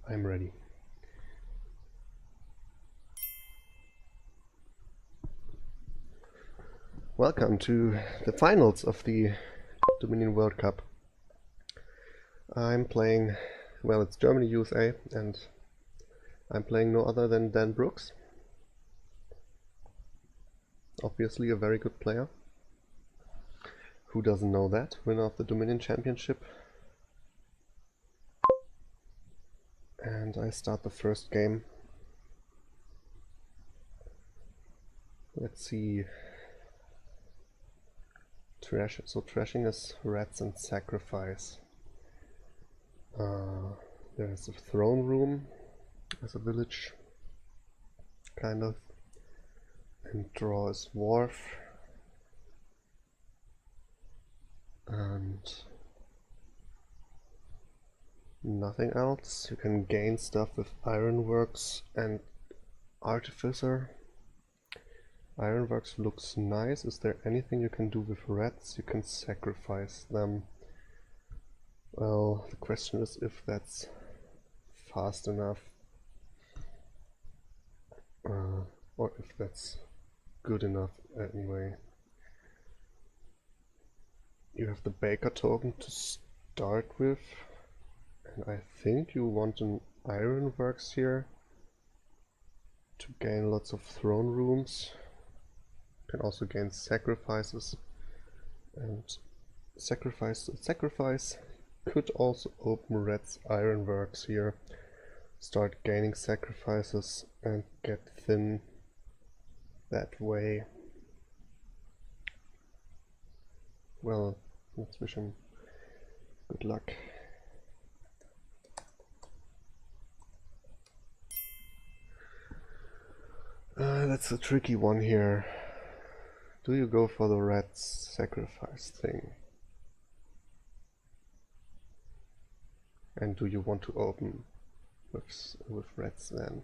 I'm ready. Welcome to the finals of the Dominion World Cup. I'm playing, well, it's Germany, USA, and I'm playing no other than Dan Brooks. Obviously a very good player. Who doesn't know that? Winner of the Dominion Championship. And I start the first game. Let's see. So trashing is rats and sacrifice. There's a throne room as a village, kind of, and draw is wharf, and nothing else. You can gain stuff with ironworks and artificer. Ironworks looks nice. Is there anything you can do with rats? You can sacrifice them. Well, the question is if that's fast enough, or if that's good enough anyway. You have the baker token to start with, and I think you want an ironworks here to gain lots of throne rooms. You can also gain sacrifices, and sacrifice could also open Red's ironworks here, start gaining sacrifices and get thin that way. Well, let's wish him good luck. That's a tricky one here. Do you go for the red sacrifice thing? And do you want to open with reds then?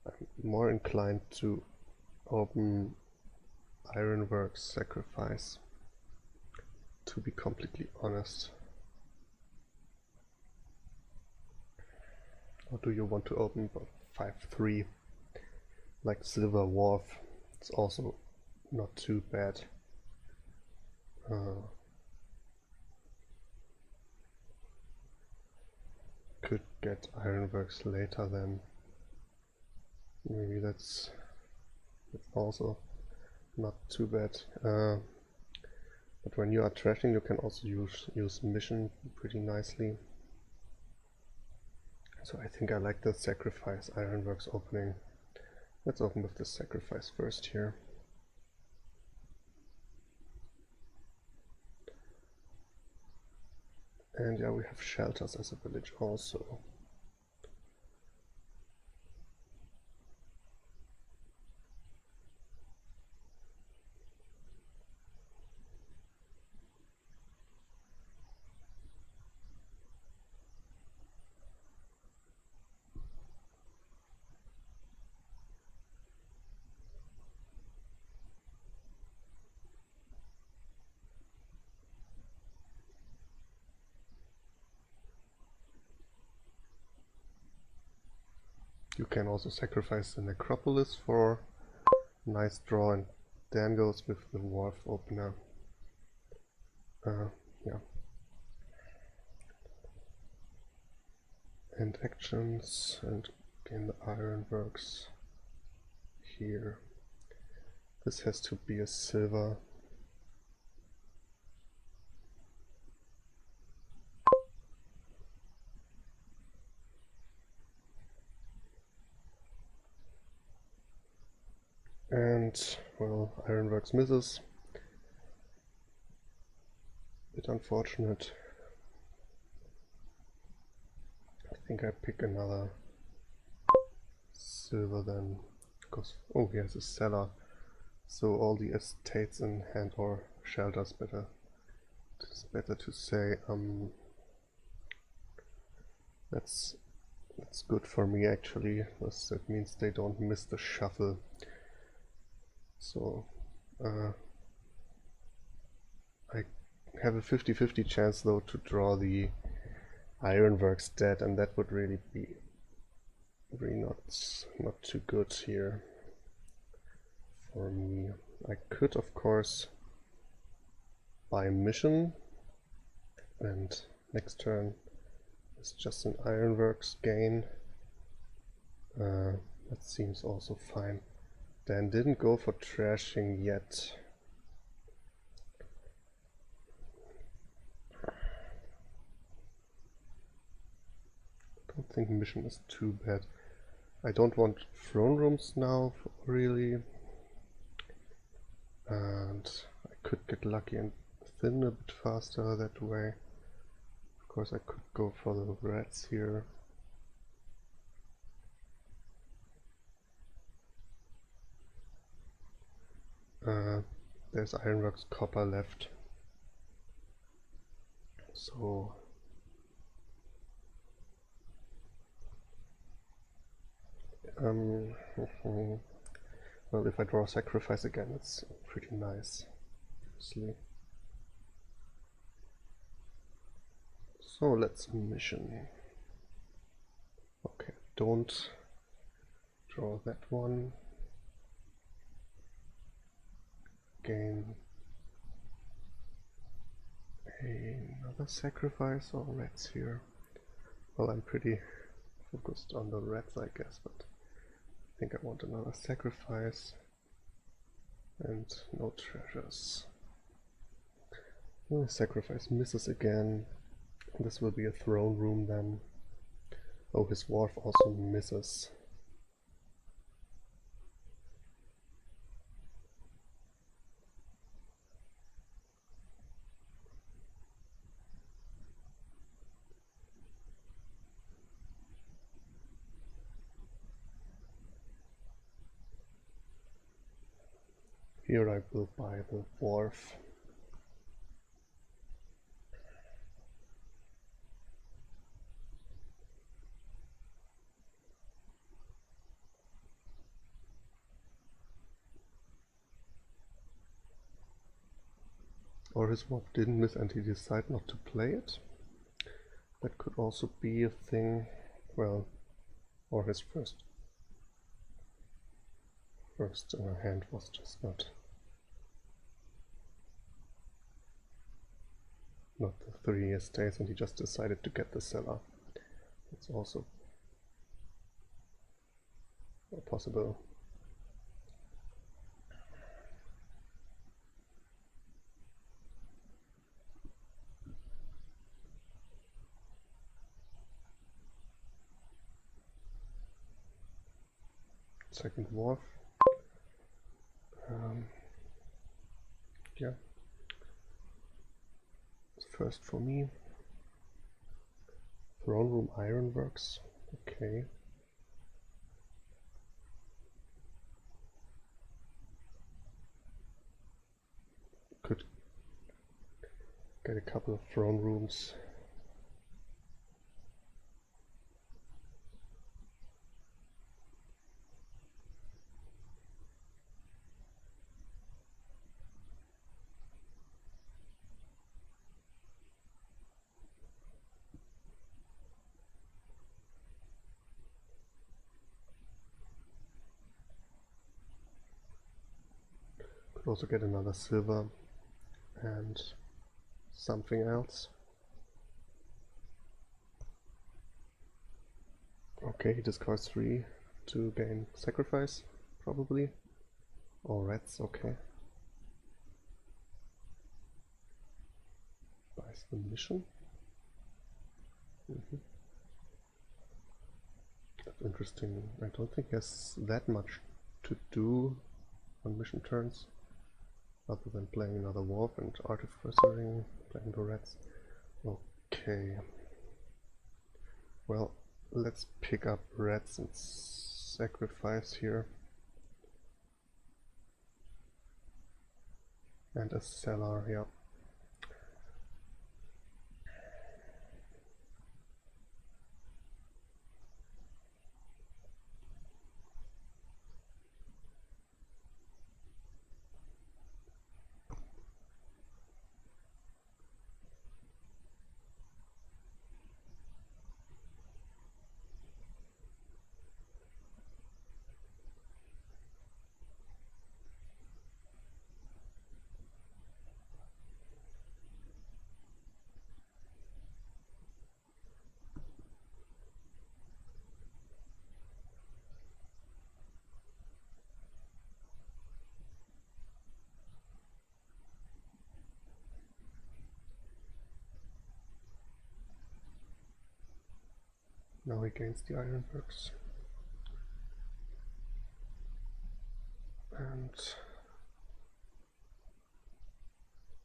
I'm more inclined to open ironworks sacrifice, to be completely honest. Or do you want to open 5-3 like Silver Wharf? It's also not too bad. Could get ironworks later then. Maybe that's also not too bad. But when you are trashing, you can also use mission pretty nicely. So I think I like the sacrifice ironworks opening. Let's open with the sacrifice first here. And yeah, we have shelters as a village also. You can also sacrifice the necropolis for nice draw, and Dan goes with the wharf opener. Yeah. And actions, and gain the ironworks here. This has to be a silver. And, well, ironworks misses. Bit unfortunate. I think I pick another silver then, because, oh, he has a cellar. So all the estates in hand, or shelters better. It's better to say. That's good for me actually, because that means they don't miss the shuffle. So I have a 50-50 chance though to draw the Ironworks dead, and that would really be not too good here for me. I could of course buy mission, and next turn is just an Ironworks gain. That seems also fine. Dan didn't go for trashing yet. I don't think mission is too bad. I don't want throne rooms now, really. And I could get lucky and thin a bit faster that way. Of course I could go for the rats here. There's Ironworks copper left. So well, if I draw sacrifice again, it's pretty nice, obviously. So let's mission. Okay, don't draw that one. Gain another sacrifice or rats here. Well, I'm pretty focused on the rats, I guess, but I think I want another sacrifice and no treasures. Oh, sacrifice misses again. This will be a throne room then. Oh, his wharf also misses. Here I will buy the wharf. Or his wharf didn't miss and he decided not to play it. That could also be a thing. Well, or his first hand was just not the 3 estates, and he just decided to get the cellar. It's also possible. Second wharf. Yeah. First for me. Throne room Ironworks. Okay. Could get a couple of throne rooms. Could also get another silver and something else. Okay, he discards 3 to gain sacrifice, probably. Or rats, okay. Buys the mission. That's interesting. I don't think he has that much to do on mission turns, other than playing another wharf and artificering, playing the rats. Okay. Well, let's pick up rats and sacrifice here. And a cellar, yeah. Now he gains the ironworks. And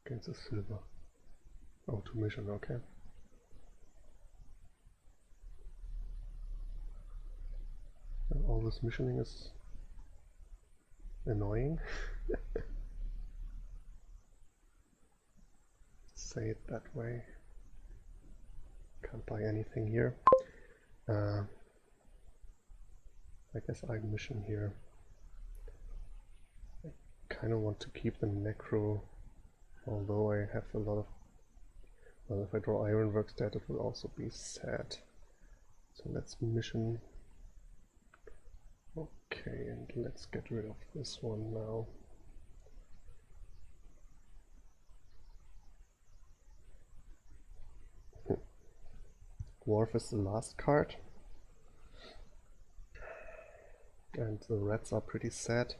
gains the silver. Oh, to mission, okay. And all this missioning is annoying. Say it that way. Can't buy anything here. I guess I mission here. I kind of want to keep the necro, although I have a lot of... Well, if I draw ironworks dead, it will also be sad. So let's mission. Okay, and let's get rid of this one now. Wharf is the last card. And the reds are pretty sad.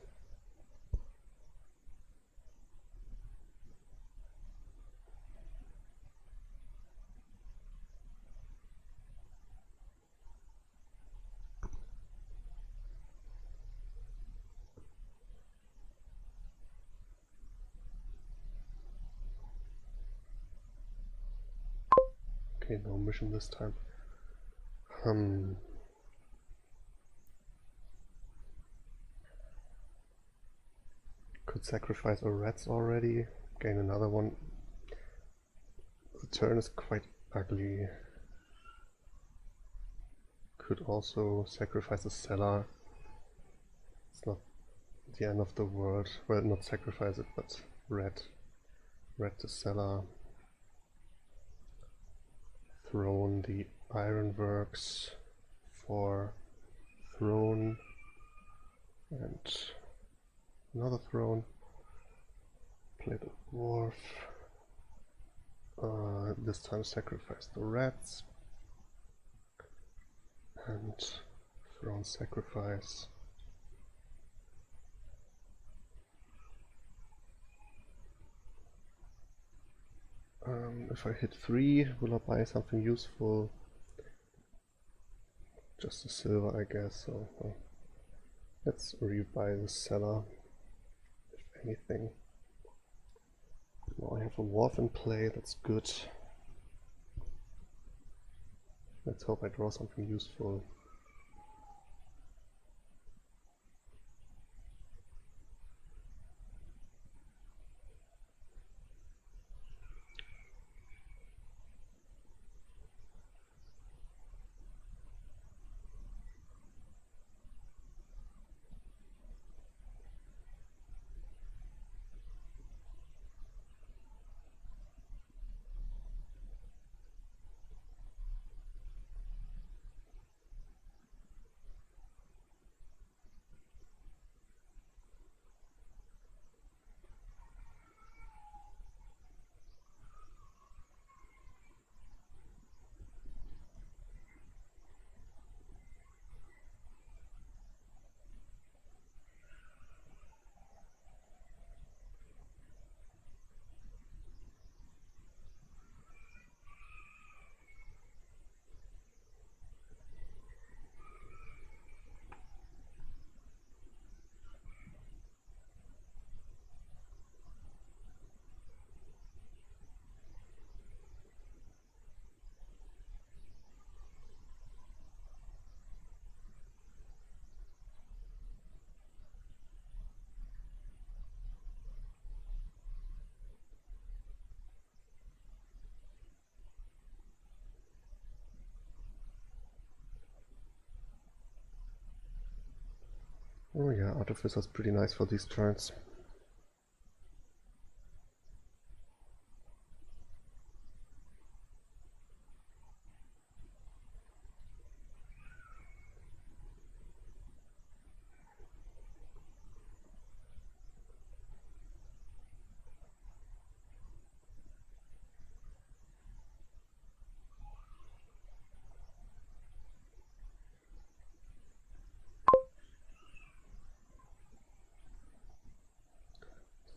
Okay, no mission this time. Could sacrifice a reds already, gain another one. The turn is quite ugly. Could also sacrifice a cellar. It's not the end of the world. Well, not sacrifice it, but red the cellar. Throne the ironworks for throne and another throne. Play the wharf. This time sacrifice the rats and throne sacrifice. If I hit 3, will I buy something useful? Just a silver, I guess. So let's rebuy the cellar, if anything. Now I have a wharf in play, that's good. Let's hope I draw something useful. Oh yeah, Artificer's pretty nice for these turns.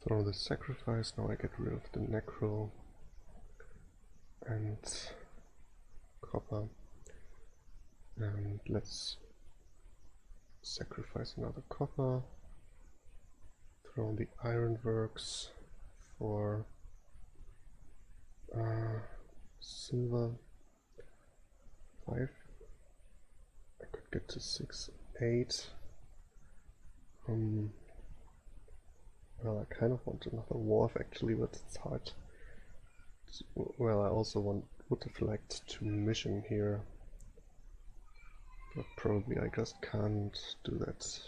Throw the sacrifice, now I get rid of the necro and copper. And let's sacrifice another copper, throw on the ironworks for silver 5. I could get to 6, 8. Well, I kind of want another wharf actually, but it's hard. Well, I also would have liked to mission here, but probably I just can't do that.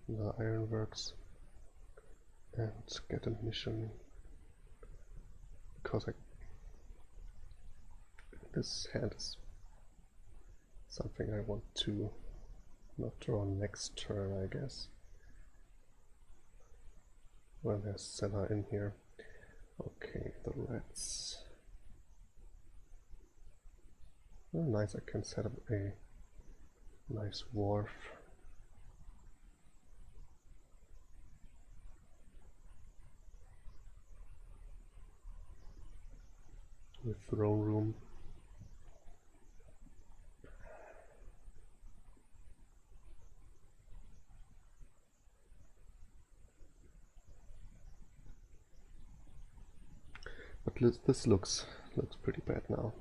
The ironworks and get a mission, because this hand is something I want to not draw next turn, I guess. Well, there's Senna in here. Okay, the reds. Oh, nice, I can set up a nice wharf. With throne room. But this looks pretty bad now.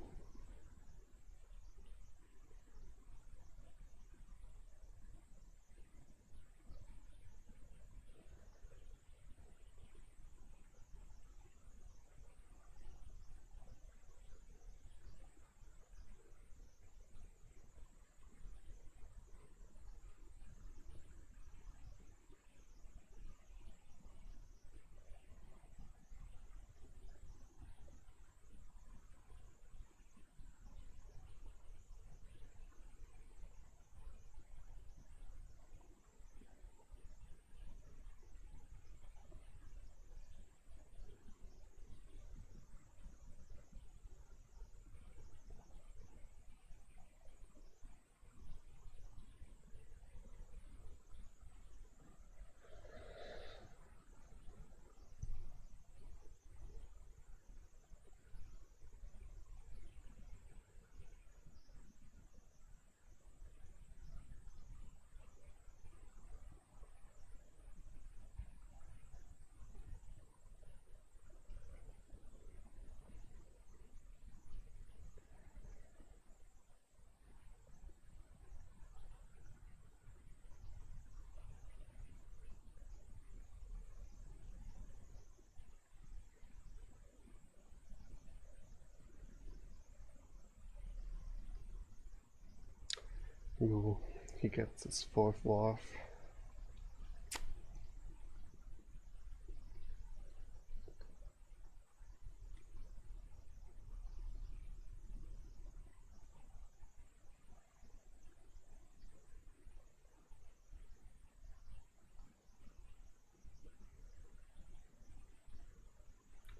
Ooh, he gets his 4th wharf.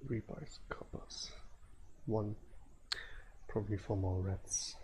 Rebuys coppers. 1, probably for more reds.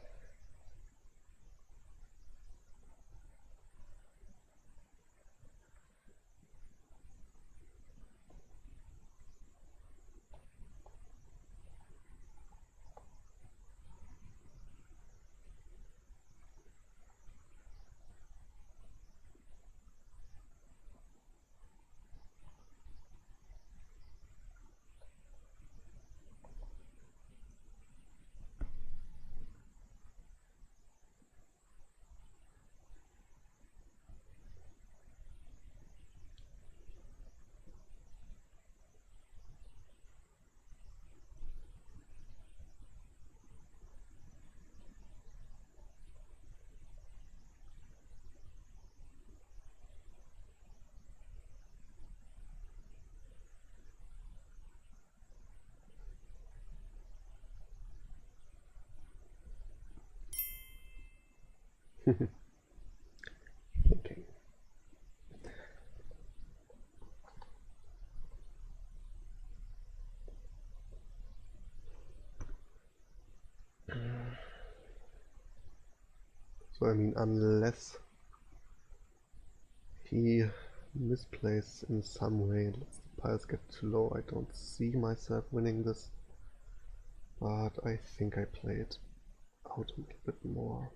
So I mean, unless he misplays in some way and lets the piles get too low, I don't see myself winning this. But I think I play it out a little bit more.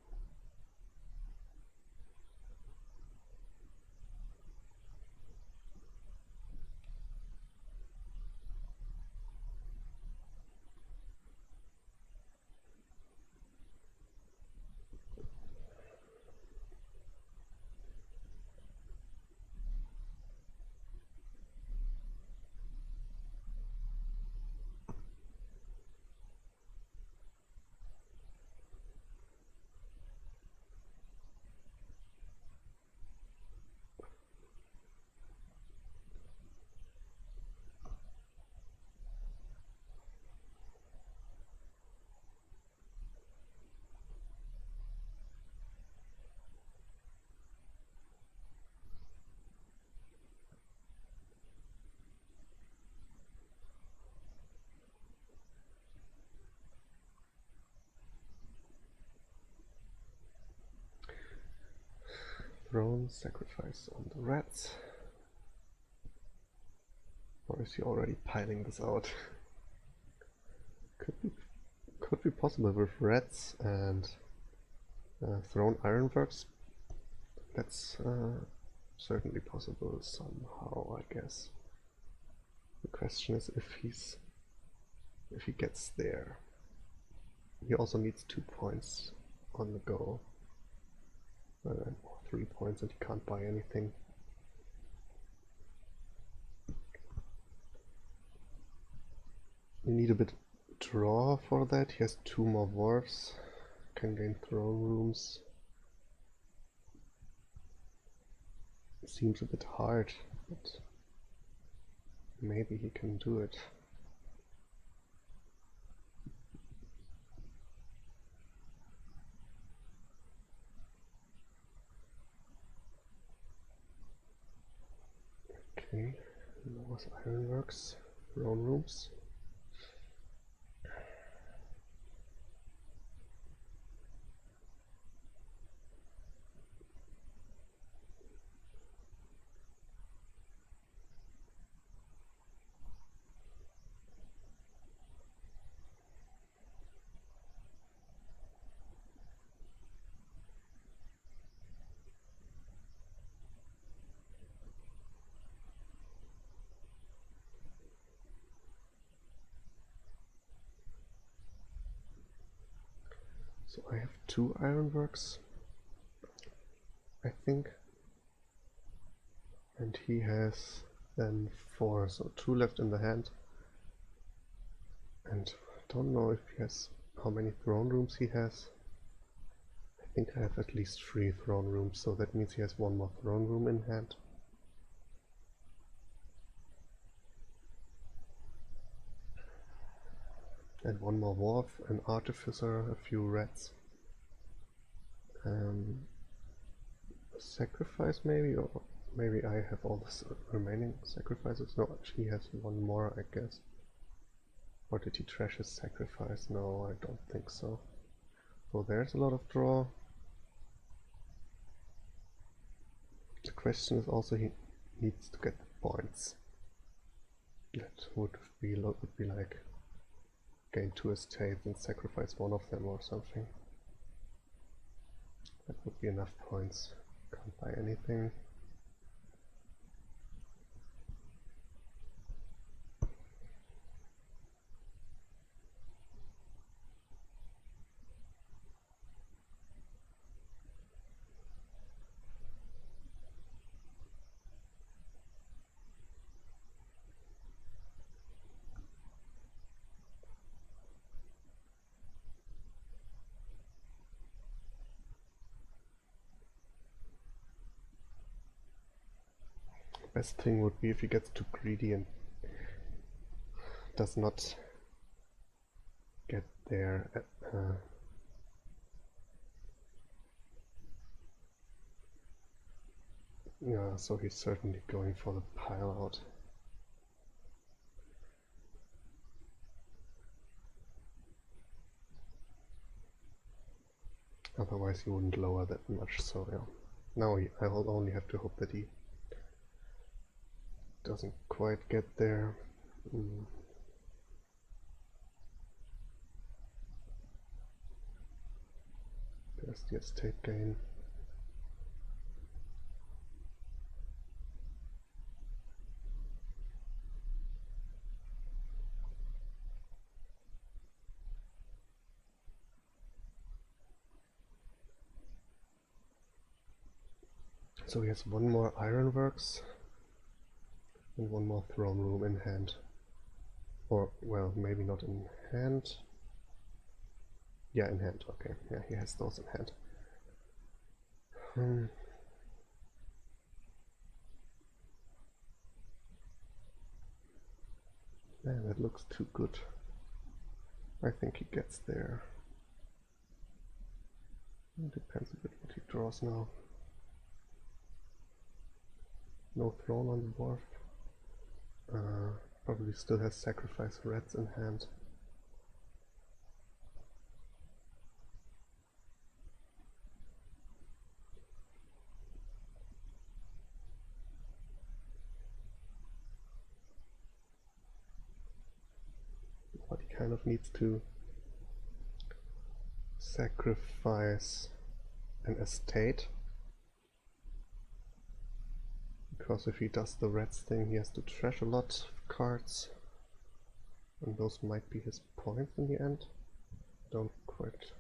Throne sacrifice on the rats. Or is he already piling this out? Could be possible with rats and thrown ironworks. That's certainly possible somehow, I guess. The question is if he gets there. He also needs 2 points on the go. Or 3 points, and he can't buy anything. You need a bit draw for that. He has 2 more wharfs. Can gain throne rooms. It seems a bit hard, but maybe he can do it. Okay, lowers ironworks, throne rooms. So I have 2 ironworks, I think, and he has then 4, so 2 left in the hand. And I don't know if he has how many throne rooms he has. I think I have at least 3 throne rooms, so that means he has 1 more throne room in hand. And 1 more wharf, an artificer, a few rats. Sacrifice maybe, or maybe I have all the remaining sacrifices. No, he has 1 more, I guess. Or did he trash his sacrifice? No, I don't think so. So there's a lot of draw. The question is also he needs to get the points. That would be like gain 2 estates and sacrifice 1 of them or something. That would be enough points. Can't buy anything. Best thing would be if he gets too greedy and does not get there. Yeah, so he's certainly going for the pile out. Otherwise he wouldn't lower that much, so yeah. Now I'll only have to hope that he doesn't quite get there. There's the estate gain. So he has one more ironworks and one more throne room in hand. Or, well, maybe not in hand. Yeah, in hand, okay. Yeah, he has those in hand. Man, that looks too good. I think he gets there. It depends a bit what he draws now. No throne on the board. Probably still has sacrifice reds in hand. But he kind of needs to sacrifice an estate. Because if he does the reds thing, he has to trash a lot of cards. And those might be his points in the end. Don't quite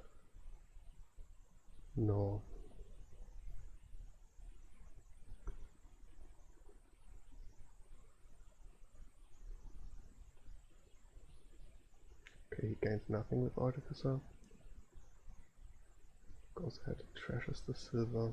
know. Okay, he gains nothing with Artificer. Goes ahead and trashes the silver.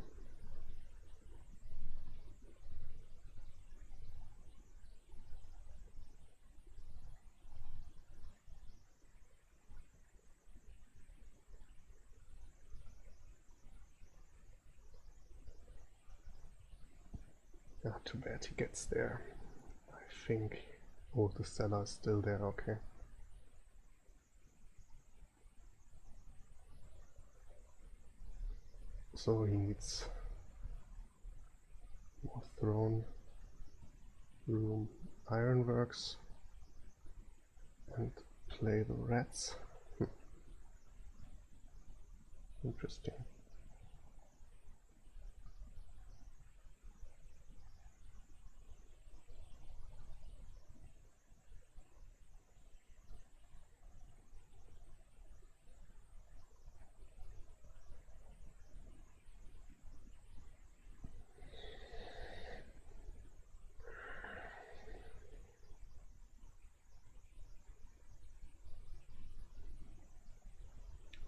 Ah, too bad he gets there. I think... Oh, the cellar is still there, okay. So he needs more throne room ironworks and play the reds. Interesting.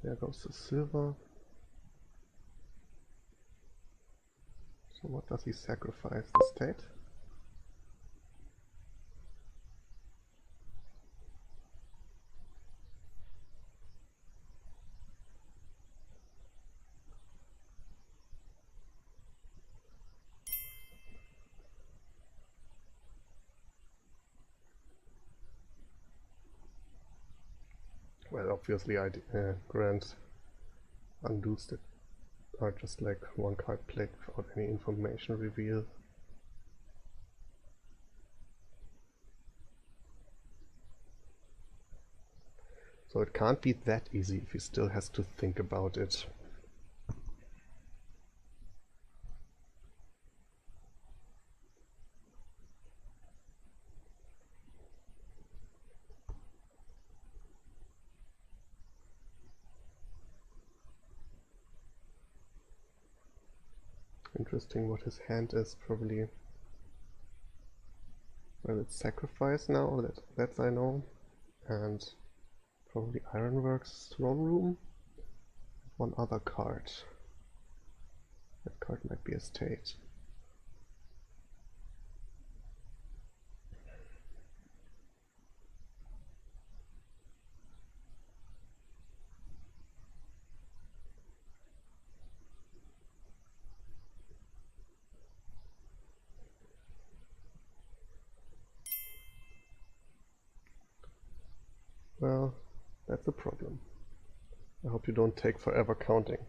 There goes the silver. So what does he sacrifice? The state? Well, obviously grant undoes that are just like one card played without any information revealed. So it can't be that easy if he still has to think about it. Interesting what his hand is, probably. Well, it's sacrifice now, that I know. And probably Ironworks Throne Room. One other card. That card might be estate. Well, that's a problem. I hope you don't take forever counting.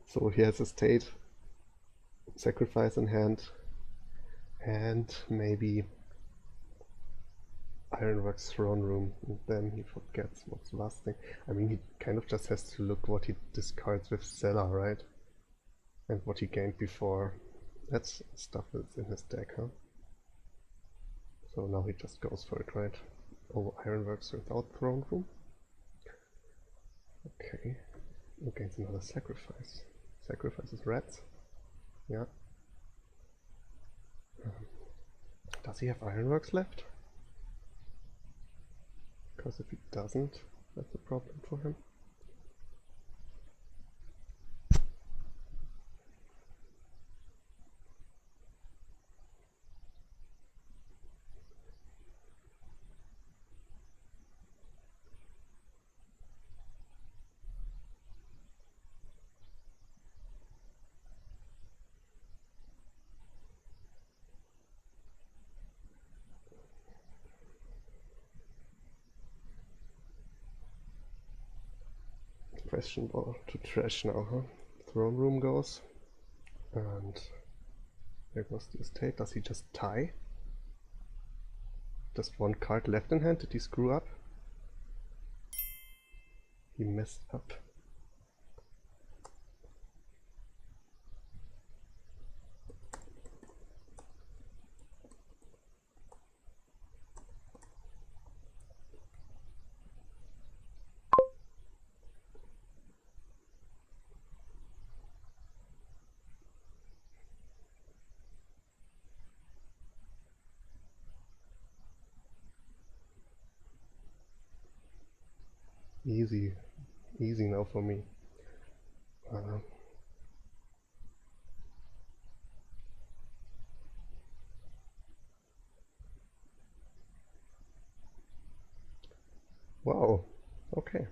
So he has a state, sacrifice in hand, and maybe Ironworks throne room, and then he forgets what's last thing. I mean, he kind of just has to look what he discards with Zella, right? And what he gained before. That's stuff that's in his deck, huh? So now he just goes for it, right? Oh, Ironworks without throne room? Okay. He gains another sacrifice. Sacrifices rats? Yeah. Does he have Ironworks left? Because if he doesn't, that's a problem for him. Questionable to trash now, huh? Throne room goes. And there goes the estate. Does he just tie? Just one card left in hand? Did he screw up? He messed up. Easy. Easy now for me. Wow. Okay.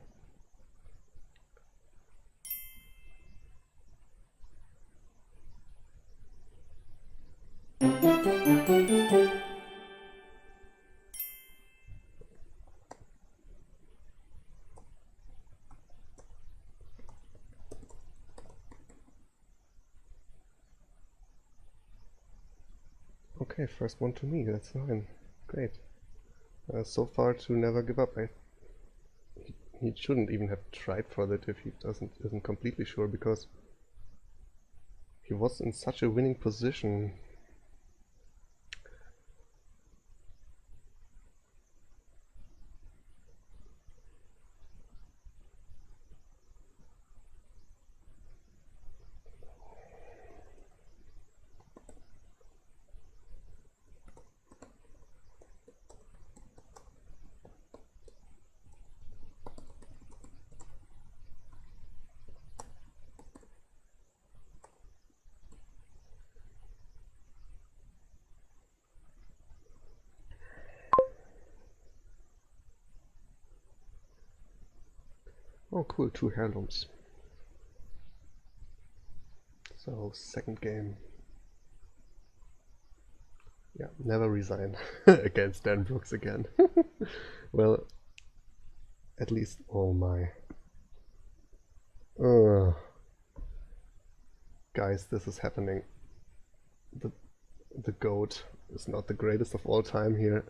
Okay, first one to me, that's fine. Great. So far to never give up. He shouldn't even have tried for that if he isn't completely sure, because he was in such a winning position. Oh cool, 2 heirlooms. So, second game. Yeah, never resign against Dan Brooks again. Well, at least, oh my. Guys, this is happening. The GOAT is not the greatest of all time here.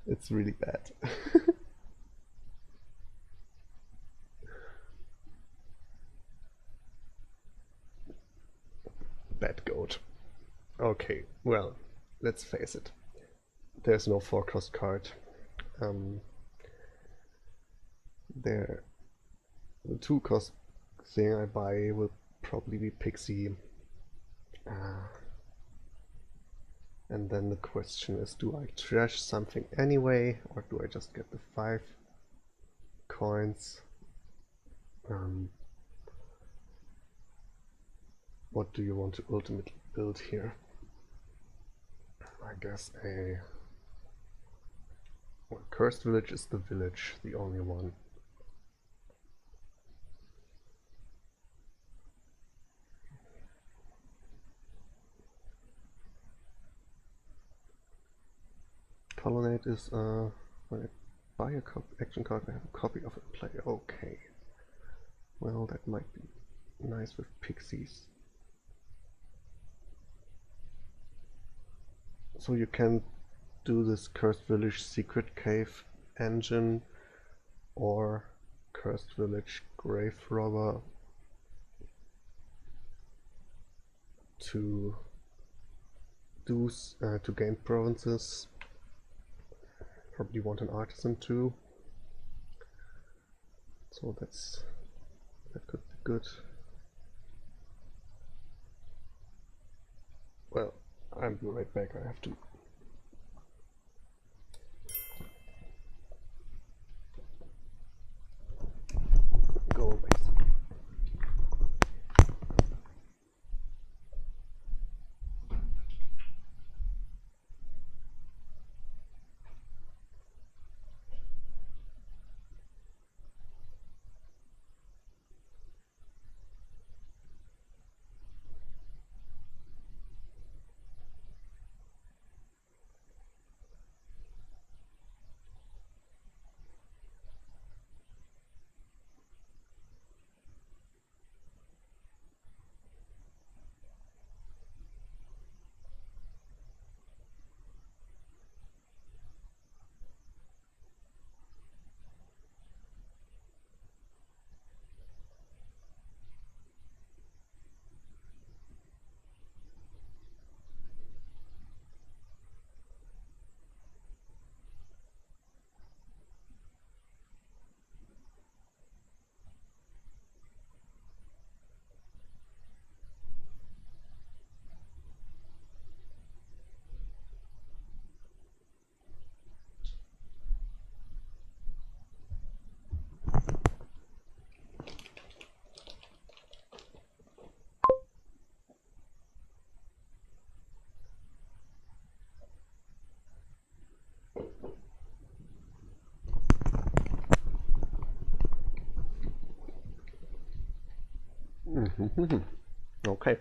It's really bad. Bad GOAT. Okay, well, let's face it. There's no 4-cost card. The 2-cost thing I buy will probably be Pixie. And then the question is, do I trash something anyway, or do I just get the 5 coins? What do you want to ultimately build here? I guess well, Cursed Village is the village, the only one. Colonnade is when I buy a action card, I have a copy of it in play. Okay. Well, that might be nice with pixies. So you can do this Cursed Village Secret Cave engine or Cursed Village Grave Robber to gain provinces. Probably want an artisan too. So that could be good. Well, I'll be right back. I have to go away. Okay.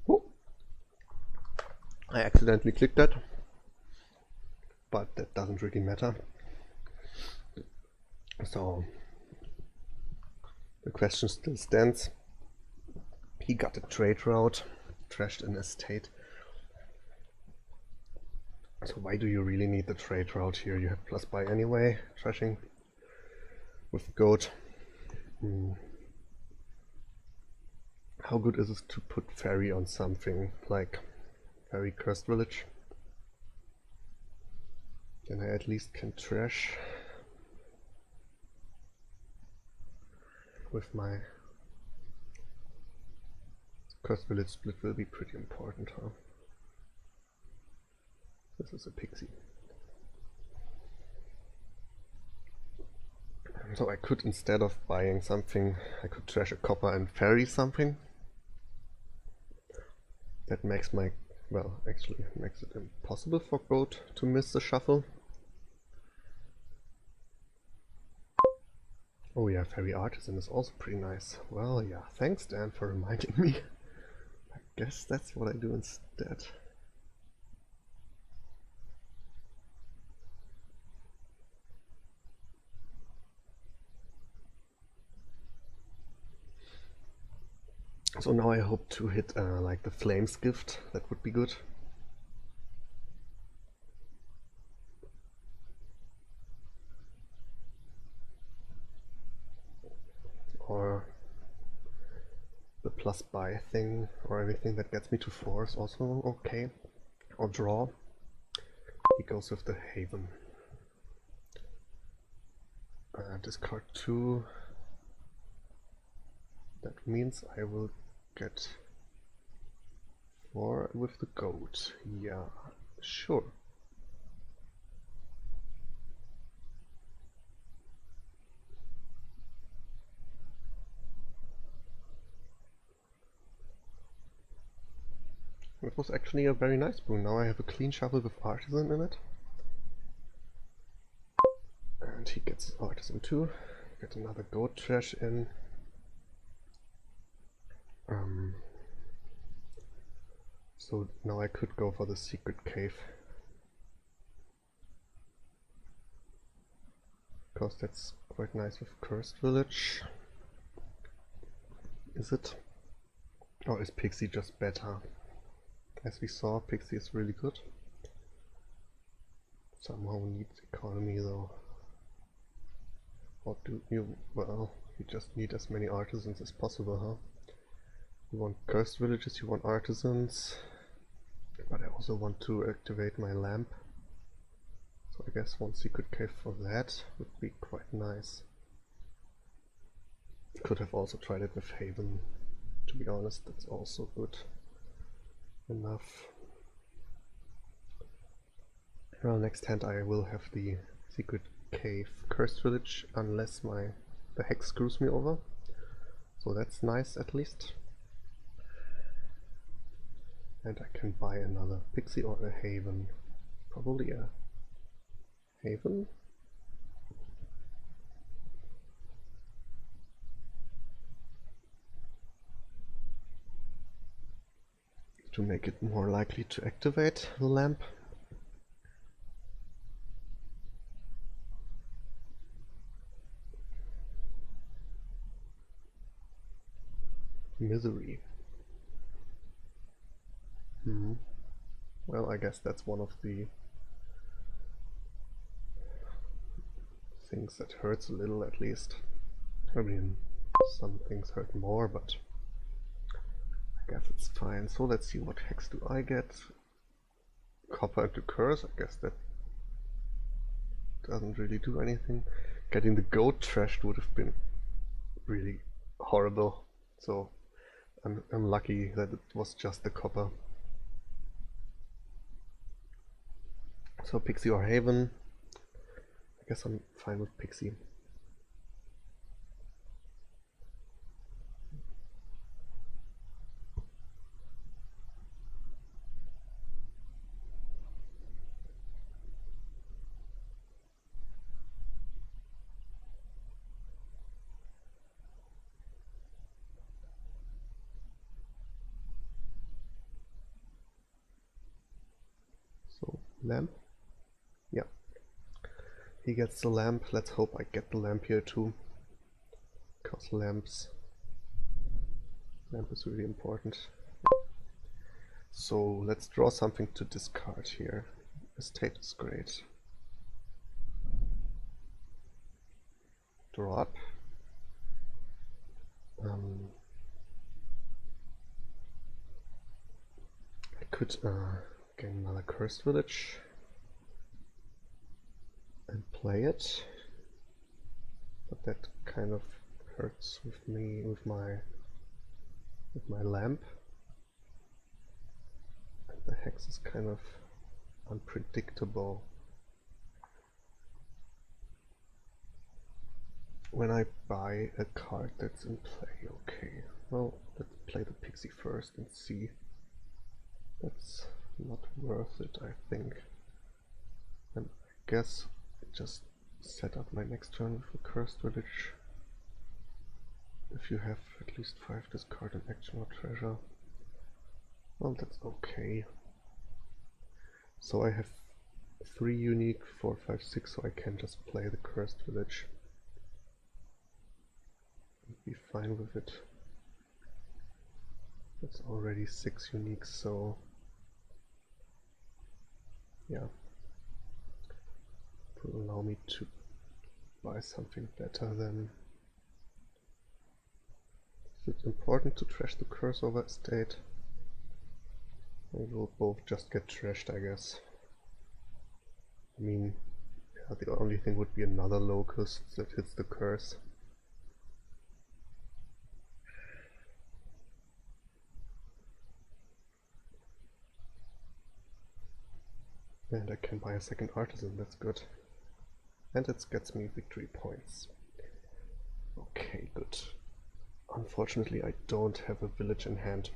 Oh, I accidentally clicked that, but that doesn't really matter. So the question still stands. He got a trade route, trashed an estate. So why do you really need the trade route here? You have plus buy anyway, trashing with goat. How good is it to put ferry on something like ferry Cursed Village? Then I at least can trash with my Cursed Village split will be pretty important, huh? This is a pixie. So I could, instead of buying something, I could trash a copper and ferry something. That makes my, well, actually makes it impossible for goat to miss the shuffle. Oh yeah, ferry artisan is also pretty nice. Well, yeah, thanks Dan for reminding me. I guess that's what I do instead. So now I hope to hit like the Flames Gift. That would be good. Or the plus buy thing, or anything that gets me to 4 is also okay. Or draw. He goes with the Haven. Discard 2. That means I will get 4 with the goat. Yeah, sure. It was actually a very nice boon. Now I have a clean shuffle with artisan in it. And he gets artisan too. Get another goat trash in. So now I could go for the secret cave. because that's quite nice with Cursed Village. Is it? Or is Pixie just better? As we saw, Pixie is really good. Somehow needs economy though. What do you... well, you just need as many artisans as possible, huh? You want Cursed Villages, you want artisans. But I also want to activate my lamp. So I guess one secret cave for that would be quite nice. Could have also tried it with Haven. To be honest, that's also good enough. Well, next hand I will have the secret cave Cursed Village, unless the hex screws me over. So that's nice at least. And I can buy another Pixie or a Haven. Probably a Haven. To make it more likely to activate the lamp. Misery. Well, I guess that's one of the things that hurts a little, at least. I mean, some things hurt more, but I guess it's fine. So let's see, what hex do I get? Copper into curse, I guess that doesn't really do anything. Getting the goat trashed would have been really horrible, so I'm lucky that it was just the copper. So Pixie or Haven? I guess I'm fine with Pixie. So, lamp? Yeah. He gets the lamp. Let's hope I get the lamp here too. Because lamp is really important. So let's draw something to discard here. Estate is great. Draw up. I could get another Cursed Village and play it, but that kind of hurts with me, with my lamp. And the hex is kind of unpredictable. When I buy a card that's in play, okay. Well, let's play the Pixie first and see. That's not worth it, I think. And I guess just set up my next turn with a Cursed Village. If you have at least 5 discard an action or treasure. Well, that's okay. So I have 3 unique, 4, 5, 6, so I can just play the Cursed Village. Be fine with it. That's already 6 uniques, so yeah, it will allow me to buy something better than... Is it important to trash the curse over estate? We will both just get trashed, I guess. I mean, yeah, the only thing would be another locust that hits the curse. And I can buy a second artisan, that's good. And it gets me victory points. Okay, good. Unfortunately, I don't have a village in hand.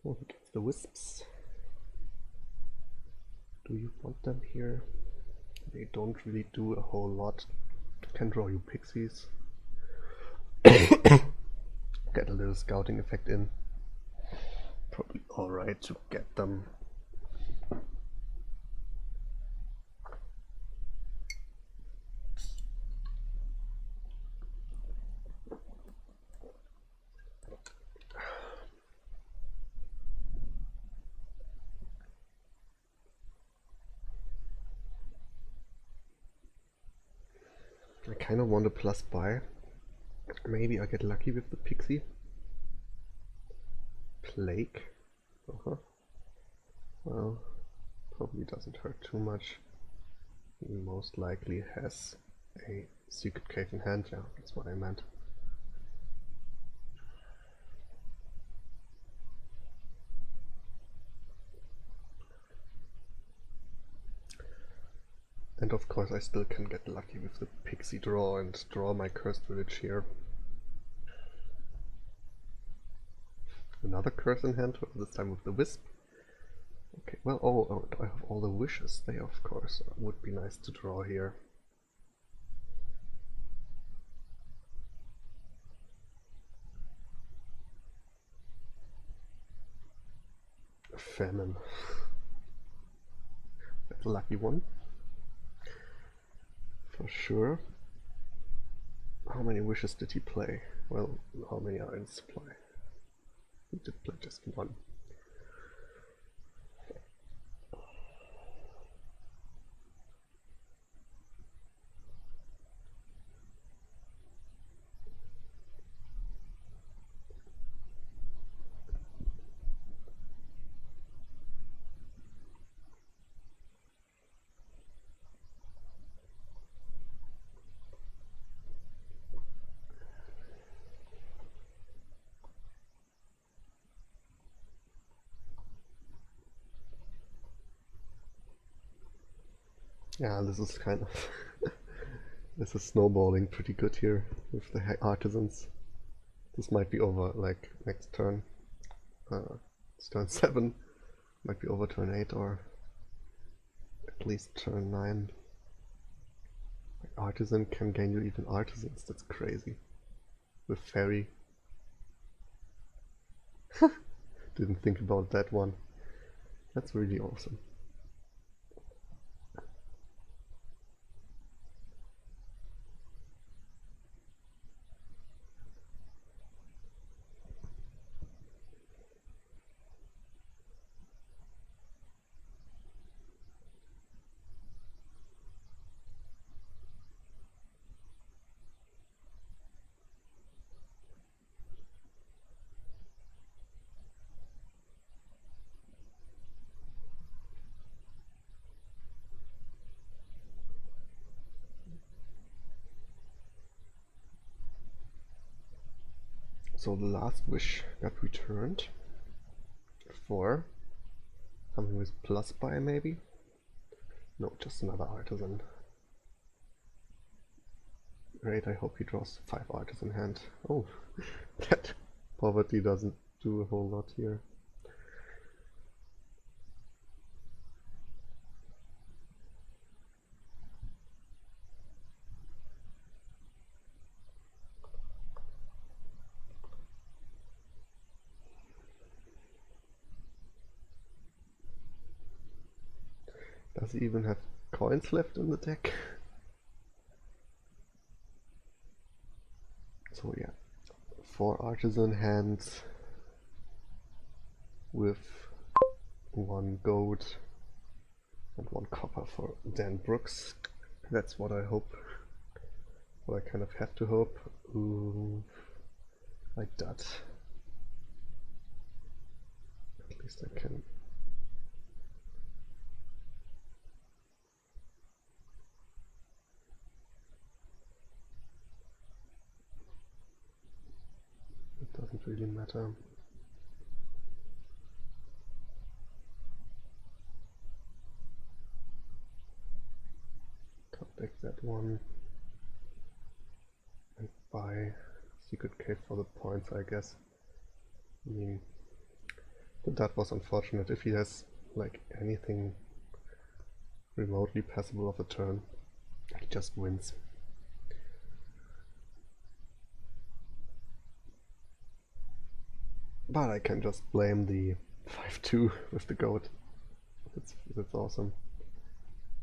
Oh, he gets the wisps. Do you want them here? They don't really do a whole lot. Can draw you pixies. Get a little scouting effect in. Probably alright to get them I kind of want a plus buy. Maybe I get lucky with the pixie. Plague. Well, probably doesn't hurt too much. He most likely has a secret cave in hand, yeah, that's what I meant. And of course I still can get lucky with the pixie draw and draw my cursed village here. Another curse in hand, this time with the wisp. Okay, well, oh, I have all the wishes. They, of course, would be nice to draw here. A famine. That's a lucky one. For sure. How many wishes did he play? Well, how many are in supply? He did play just one. Yeah, this is kind of this is snowballing pretty good here with the artisans. This might be over like next turn. It's turn 7, might be over turn 8 or at least turn 9. Like, artisan can gain you even artisans, that's crazy. With fairy. Didn't think about that one. That's really awesome. So the last wish got returned for something with plus buy maybe? No, just another artisan. Great, I hope he draws 5 artisan hand. Oh, that poverty doesn't do a whole lot here. Does he even have coins left in the deck? So yeah, 4 artisan hands with 1 gold and 1 copper for Dan Brooks. That's what I hope. What I kind of have to hope. Ooh, like that. At least I can. It doesn't really matter. Cut back that one and buy secret cave for the points, I guess. I mean, that was unfortunate. If he has like anything remotely passable of a turn, he just wins. But I can just blame the 5-2 with the goat. That's awesome.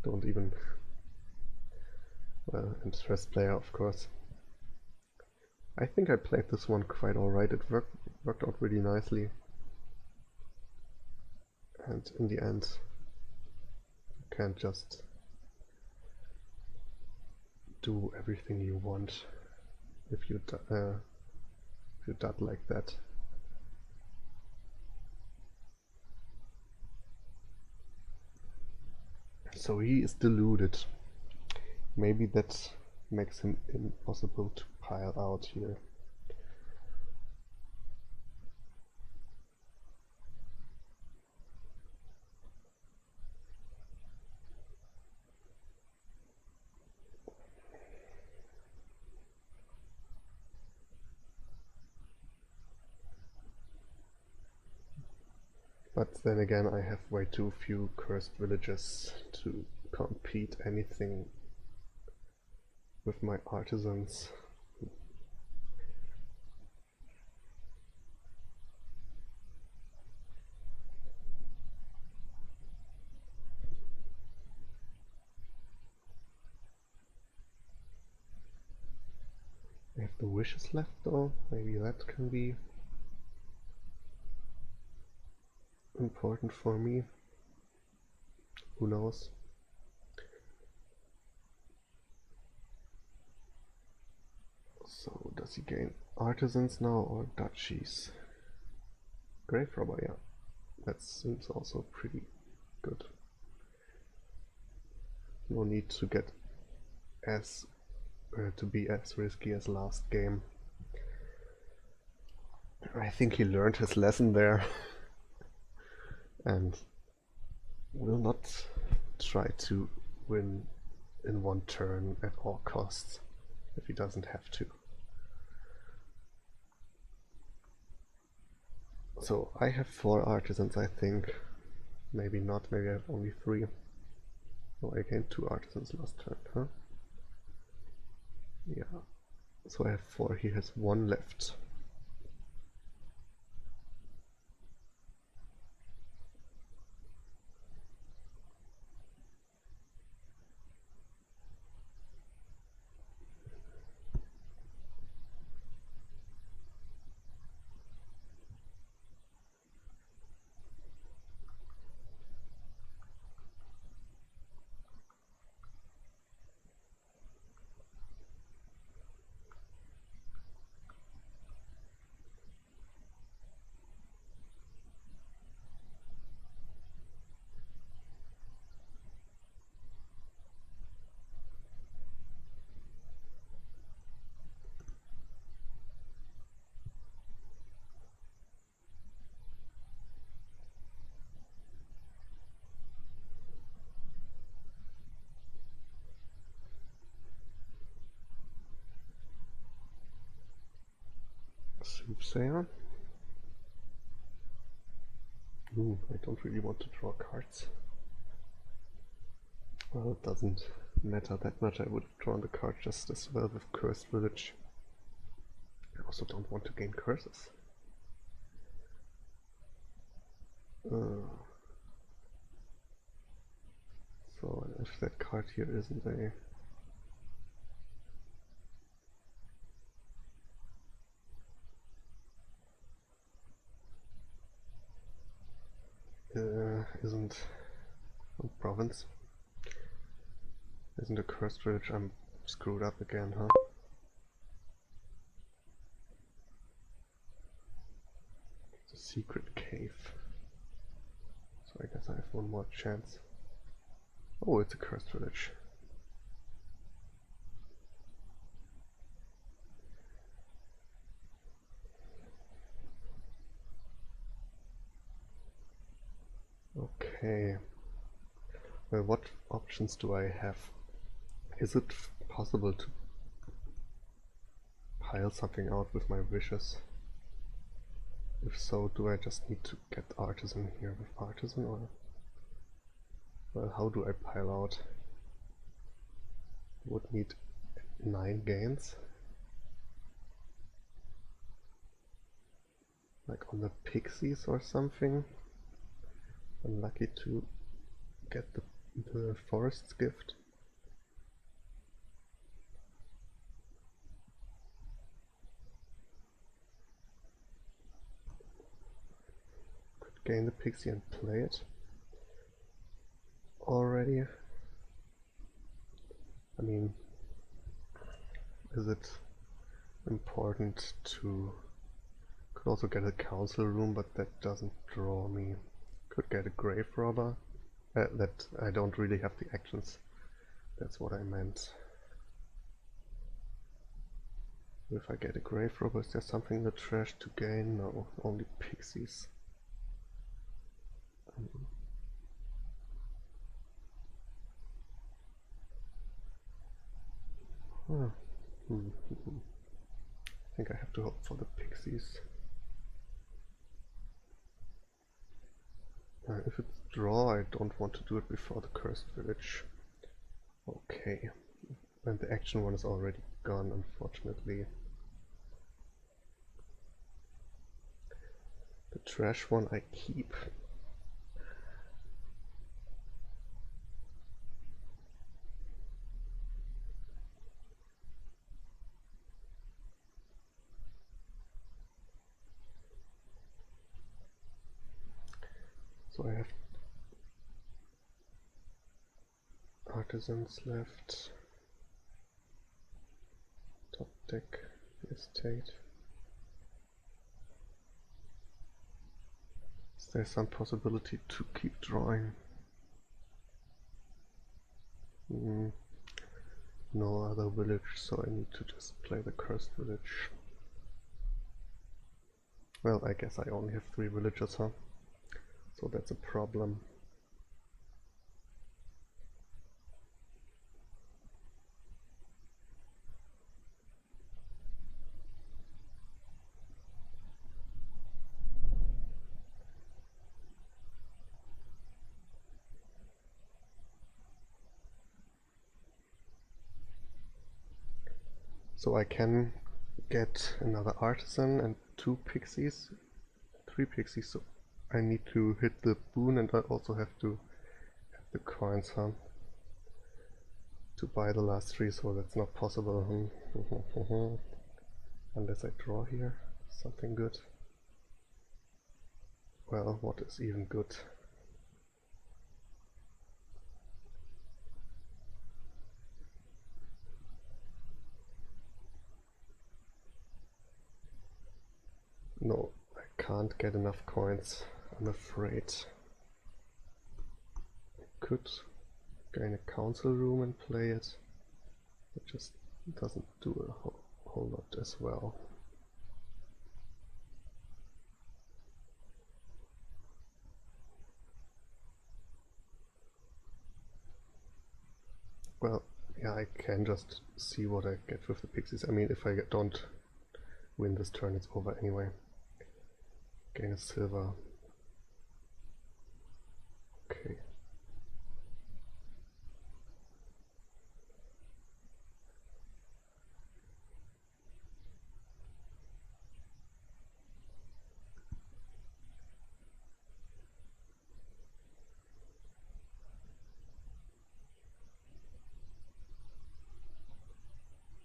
Don't even. Well, and stress player, of course. I think I played this one quite alright. It worked out really nicely. And in the end, you can't just do everything you want if you done like that. So he is deluded. Maybe that makes him impossible to pile out here. But then again, I have way too few cursed villages to compete anything with my artisans. I have the wishes left though, maybe that can be important for me. Who knows? So does he gain artisans now or duchies? Grave robber, yeah. That seems also pretty good. No need to get as to be as risky as last game. I think he learned his lesson there and will not try to win in one turn at all costs if he doesn't have to. So I have 4 artisans, I think. Maybe not, maybe I have only 3. Oh, I gained 2 artisans last turn, huh? Yeah. So I have 4, he has 1 left. Soothsayer. I don't really want to draw cards. Well, it doesn't matter that much. I would have drawn the card just as well with Cursed Village. I also don't want to gain curses. So if that card here isn't a... isn't a province, isn't a Cursed Village, I'm screwed up again, huh? It's a secret cave. So I guess I have one more chance. Oh, it's a Cursed Village. Okay. Well, what options do I have? Is it possible to pile something out with my wishes? If so, do I just need to get artisan here with artisan, or... Well, how do I pile out? Would need 9 gains. Like on the pixies or something. I'm lucky to get the forest's gift. Could gain the pixie and play it already. I mean, is it important to... Could also get a council room, but that doesn't draw me. Could get a grave robber. That I don't really have the actions. That's what I meant. If I get a grave robber, is there something in the trash to gain? No, only pixies. I think I have to hope for the pixies. If it's draw, I don't want to do it before the cursed village. Okay. And the action one is already gone, unfortunately. The trash one I keep. So I have artisans left. Top deck, the estate. Is there some possibility to keep drawing? No other village, so I need to just play the cursed village. Well, I guess I only have 3 villagers, huh? So that's a problem. So I can get another artisan and 2 pixies, 3 pixies, so I need to hit the boon, and I also have to have the coins, huh? To buy the last 3, so that's not possible. Unless I draw here something good. Well, what is even good? No, I can't get enough coins, I'm afraid. I could gain a council room and play it. It just doesn't do a whole lot as well. Well, yeah, I can just see what I get with the pixies. I mean, if I don't win this turn, it's over anyway. Gain a silver. Okay.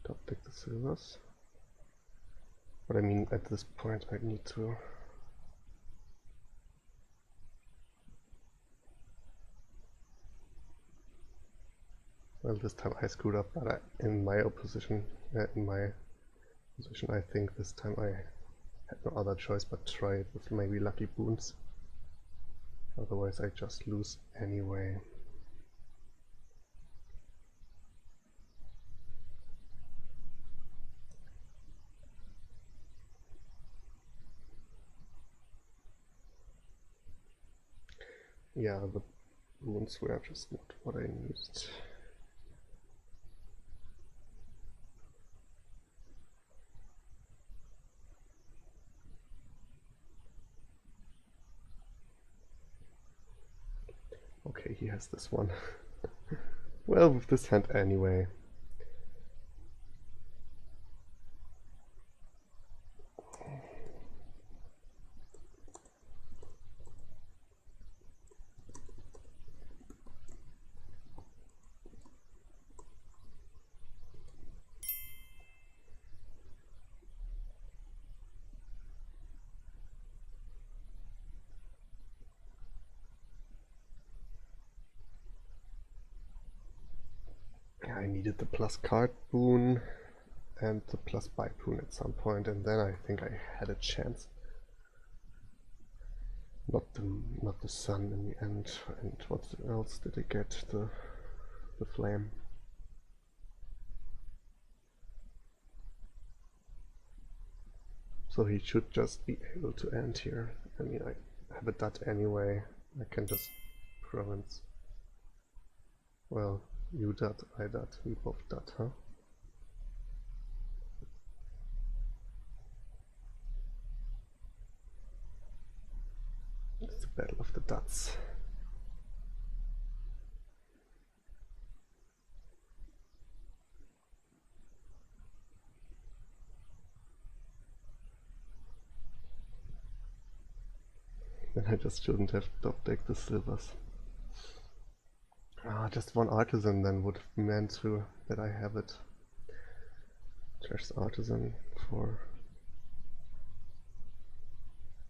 Top deck the silvers. But I mean, at this point I need to... Well, this time I screwed up, but in my position, I think this time I had no other choice but try it with maybe lucky boons. Otherwise I just lose anyway. Yeah, the boons were just not what I needed. Okay, he has this one. Well, with this hand anyway. I needed the plus card boon. and the plus Baipoon at some point, and then I think I had a chance. Not the sun in the end. And what else did I get? The flame. So he should just be able to end here. I mean, I have a dot anyway. I can just province. Well, you dot, I dot, we both dot, huh? It's the battle of the dots. Then I just shouldn't have top decked the silvers. Ah, just one artisan then would have meant to that I have it. Just artisan for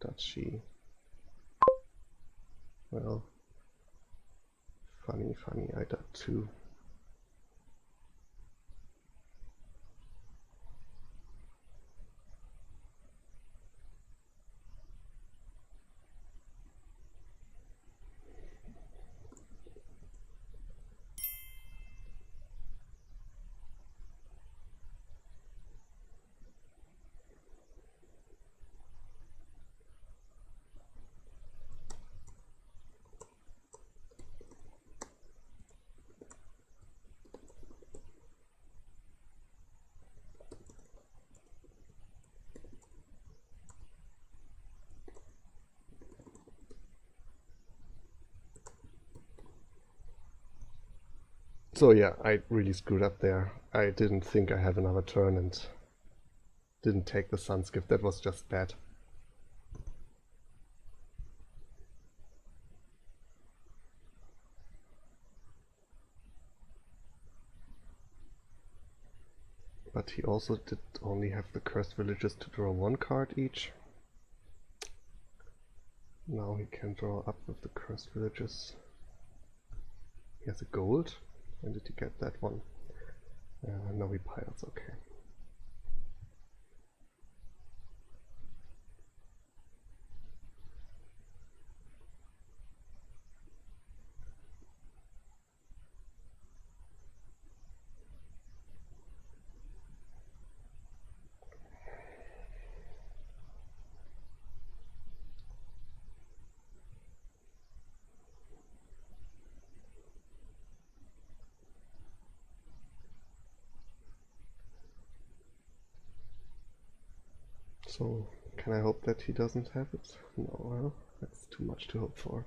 duchy. Well, funny, I got two. So yeah, I really screwed up there. I didn't think I have another turn and didn't take the Sun's Gift. That was just bad. But he also did only have the Cursed Villages to draw one card each. Now he can draw up with the Cursed Villages. He has a gold. When did he get that one? No, he piles, okay. So, can I hope that he doesn't have it? No, well, that's too much to hope for.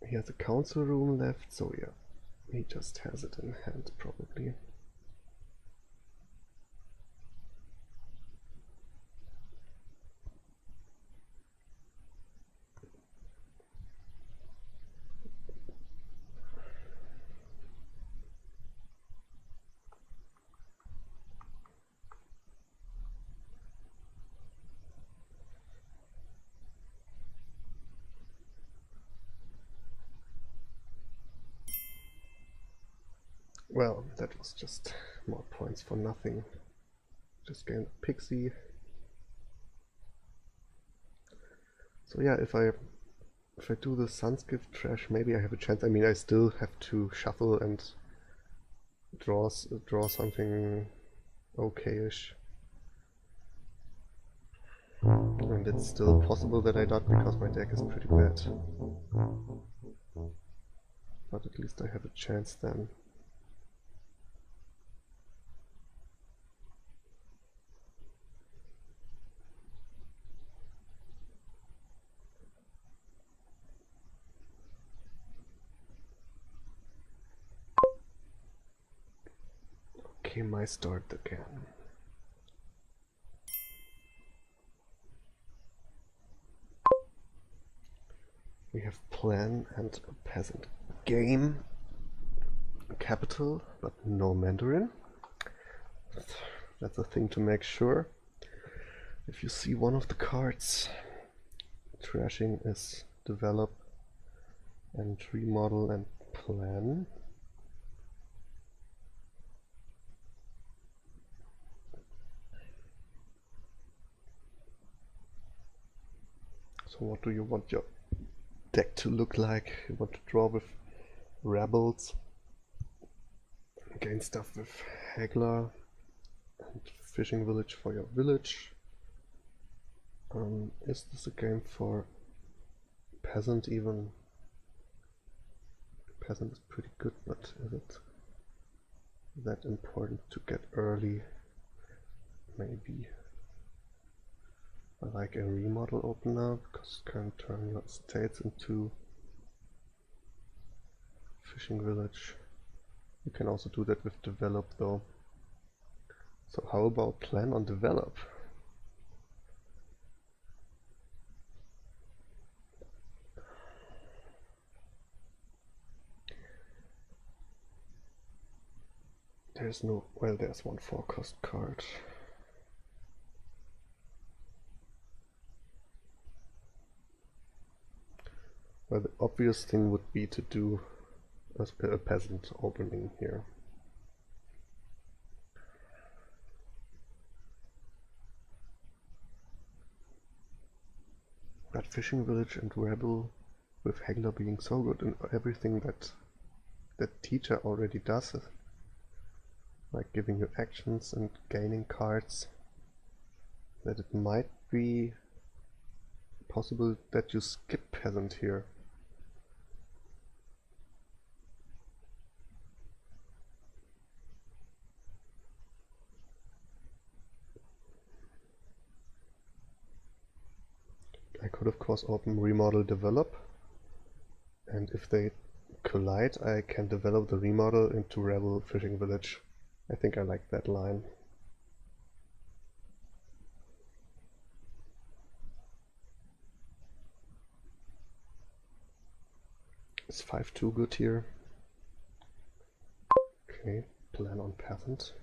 He has a council room left, so yeah, he just has it in hand probably. Well, that was just more points for nothing. Just gained a pixie. So yeah, if I do the Sun's Gift trash, maybe I have a chance. I mean, I still have to shuffle and draw something okay-ish. And it's still possible that I dot because my deck is pretty bad. But at least I have a chance then. Okay, my start again. We have plan and a peasant game. Capital, but no Mandarin. That's a thing to make sure. If you see one of the cards, trashing is develop and remodel and plan. So what do you want your deck to look like? You want to draw with rebels, gain stuff with haggler, and fishing village for your village. Is this a game for peasant even? Peasant is pretty good, but is it that important to get early? Maybe. I like a remodel opener because it can turn your estates into fishing village. You can also do that with develop though. So how about plan on develop? There's no, well, there's one forecast card. Well, the obvious thing would be to do a peasant opening here. That fishing village and rebel with haggler being so good and everything that teacher already does, like giving you actions and gaining cards, that it might be possible that you skip peasant here. I could of course open remodel develop, and if they collide I can develop the remodel into rebel fishing village. I think I like that line. Is 5-2 good here? Okay, plan on peasant.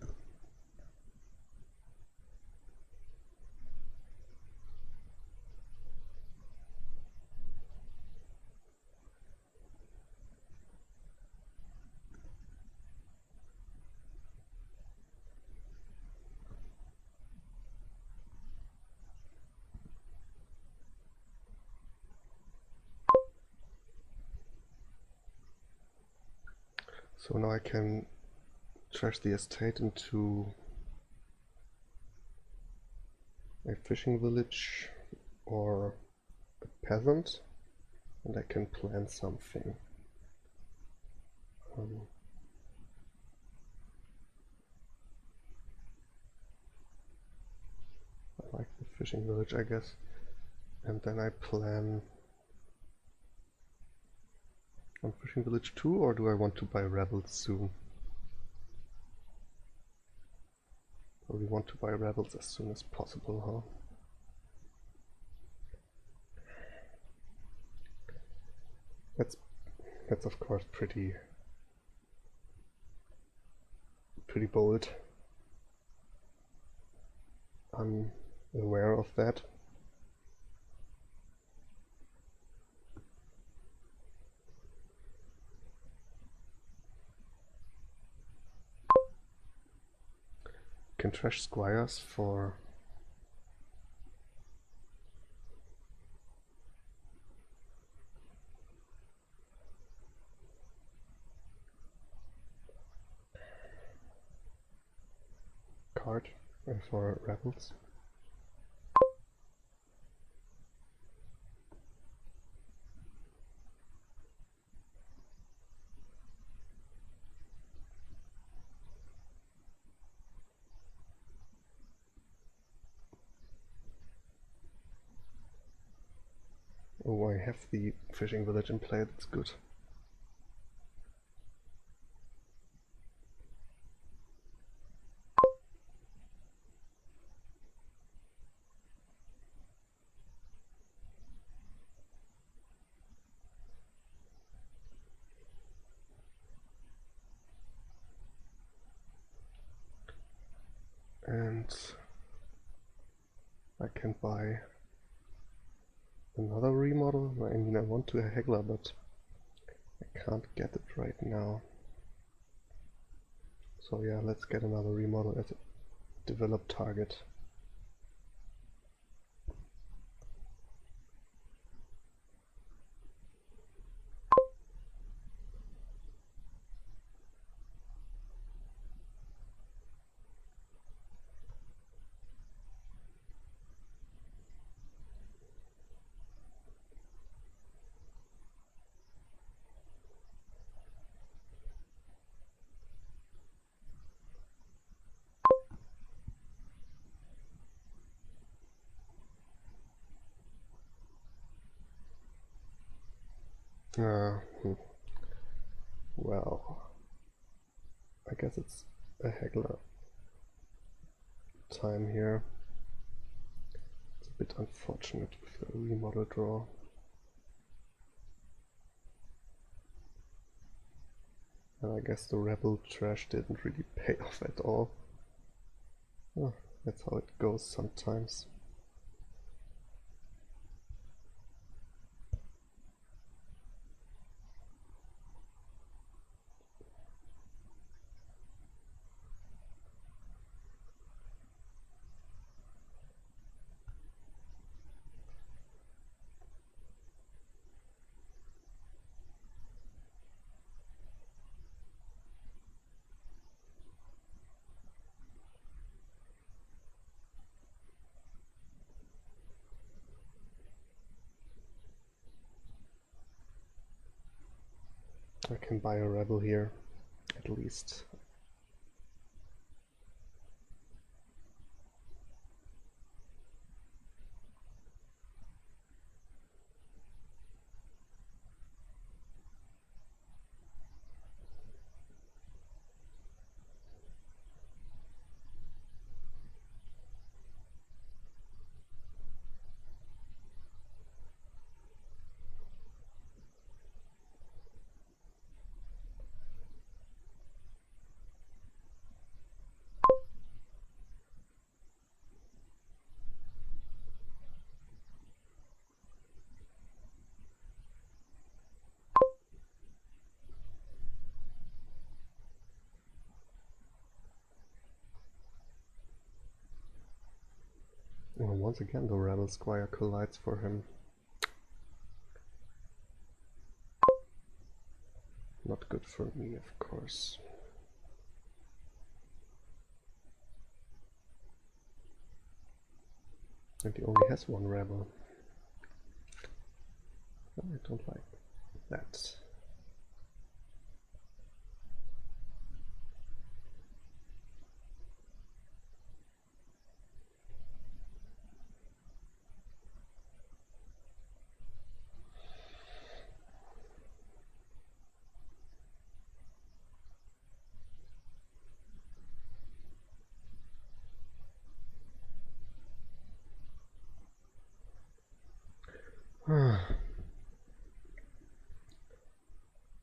So now I can trash the estate into a fishing village or a peasant, and I can plan something. I like the fishing village, I guess, and then I plan on fishing village 2, or do I want to buy rebels soon? Probably want to buy rebels as soon as possible, huh? That's of course pretty bold. I'm aware of that. Can trash squires for card for rebels. Oh, I have the fishing village in play, that's good. And I can buy another remodel. I mean, I want to a haggler, but I can't get it right now. So yeah, let's get another remodel as a developed target. Well, I guess it's a haggler time here. It's a bit unfortunate with the remodel draw. And I guess the rebel trash didn't really pay off at all. Oh, that's how it goes sometimes. I can buy a rebel here, at least. Well, once again the rebel squire collides for him. Not good for me, of course. And he only has one rebel. I don't like that.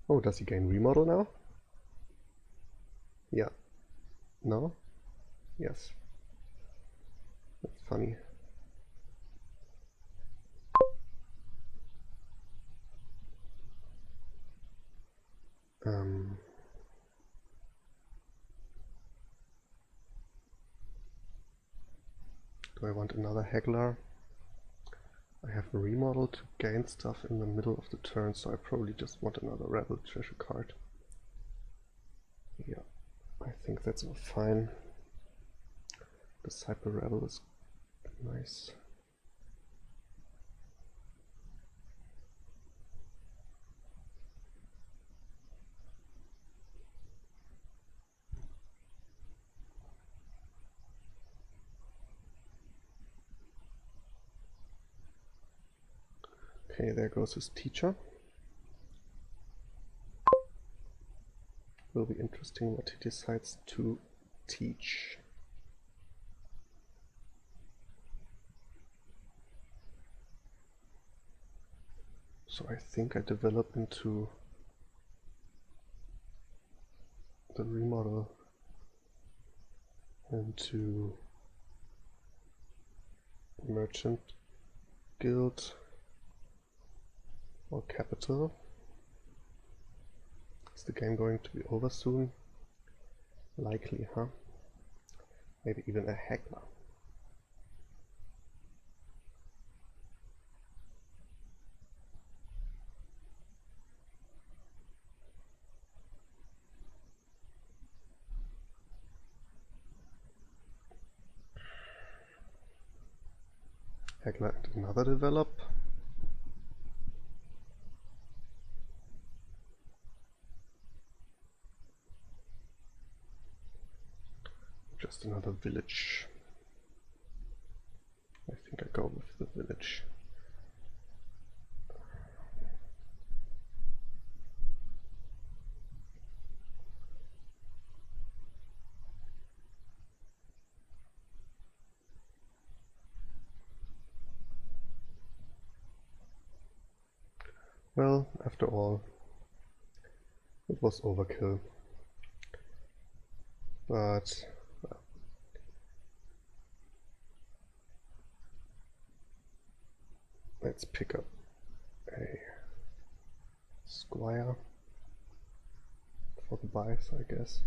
Oh, does he gain remodel now? Yeah. No? Yes. That's funny. Do I want another haggler? I have a remodel to gain stuff in the middle of the turn, so I probably just want another rebel treasure card. Yeah, I think that's all fine. The Cyber Rebel is nice. Okay, there goes his teacher. Will be interesting what he decides to teach. So I think I develop into the remodel into merchant guild or capital. Is the game going to be over soon? Likely, huh? Maybe even a haggler. Haggler and another develop. Just another village. I think I go with the village. Well, after all, it was overkill. But let's pick up a squire for the buys, I guess.